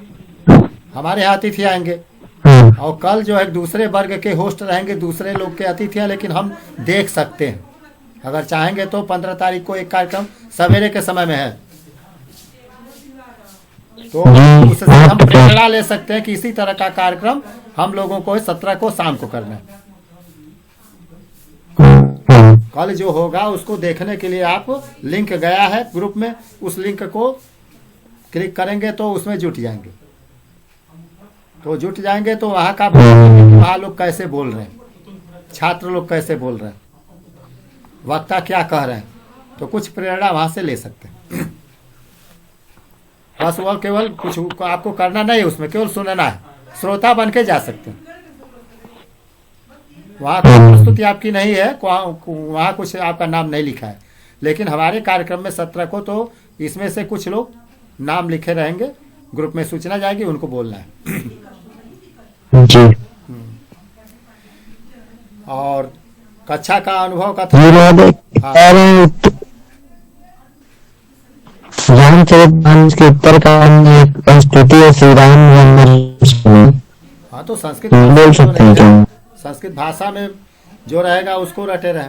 हमारे यहाँ अतिथि आएंगे, और कल जो है दूसरे वर्ग के होस्ट रहेंगे, दूसरे लोग के अतिथि हैं, लेकिन हम देख सकते हैं अगर चाहेंगे तो। 15 तारीख को एक कार्यक्रम सवेरे के समय में है, तो उससे हम प्रेरणा ले सकते हैं कि इसी तरह का कार्यक्रम हम लोगों को 17 को शाम को करना है। कल जो होगा उसको देखने के लिए आप लिंक गया है ग्रुप में, उस लिंक को क्लिक करेंगे तो उसमें जुट जाएंगे। तो जुट जाएंगे तो वहाँ का वहाँ लोग कैसे बोल रहे हैं, छात्र लोग कैसे बोल रहे हैं, वक्ता क्या कह रहे हैं, तो कुछ प्रेरणा वहाँ से ले सकते हैं। बस वो केवल कुछ आपको करना नहीं है, उसमें केवल सुनना है, श्रोता बन के जा सकते हैं। वहाँ कोई प्रस्तुति आपकी नहीं है, वहाँ कुछ आपका नाम नहीं लिखा है, लेकिन हमारे कार्यक्रम में 17 को तो इसमें से कुछ लोग नाम लिखे रहेंगे, ग्रुप में सूचना जाएगी, उनको बोलना है जी। और कक्षा का अनुभव का रामचरितमानस के ऊपर का स्तुति और श्री राम। हाँ तो संस्कृत बोल सकते हैं क्या? संस्कृत भाषा में जो रहेगा उसको रटे रहे,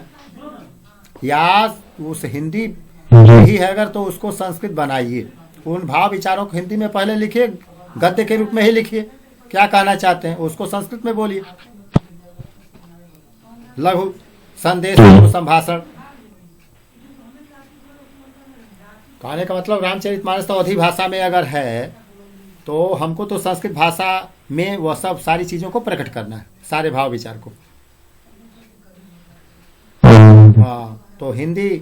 या उस हिंदी ही है अगर तो उसको संस्कृत बनाइए, उन भाव विचारों को हिंदी में पहले लिखिए, गद्य के रूप में ही लिखिए, क्या कहना चाहते हैं उसको संस्कृत में बोलिए। लघु संदेश संभाषण कहने का मतलब रामचरितमानस तो अवधी भाषा में अगर है तो हमको तो संस्कृत भाषा में वह सब सारी चीजों को प्रकट करना है, सारे भाव विचार को। हाँ तो हिंदी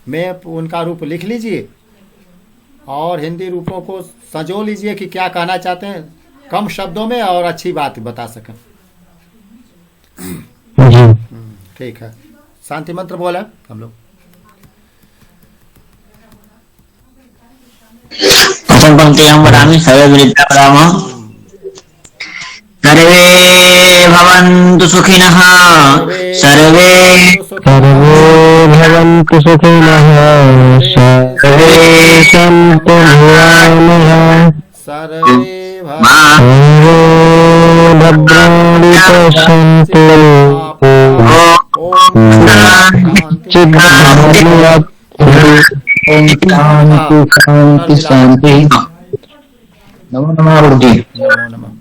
में उनका रूप लिख लीजिए और हिंदी रूपों को संजो लीजिए कि क्या कहना चाहते हैं, कम शब्दों में और अच्छी बात बता सकें। ठीक है, शांति मंत्र बोले हम लोग। प्रथम पंक्ति हम वदामि सर्वे विदिता वदामः। सर्वे भवन्तु सुखिनः, सर्वे भवन्तु सुखिनः, सर्वे सन्तु निरामयाः, सर्वे भद्राणि पश्यन्तु शांति शांति। नमो नमः गुरुजी। नमो नमः।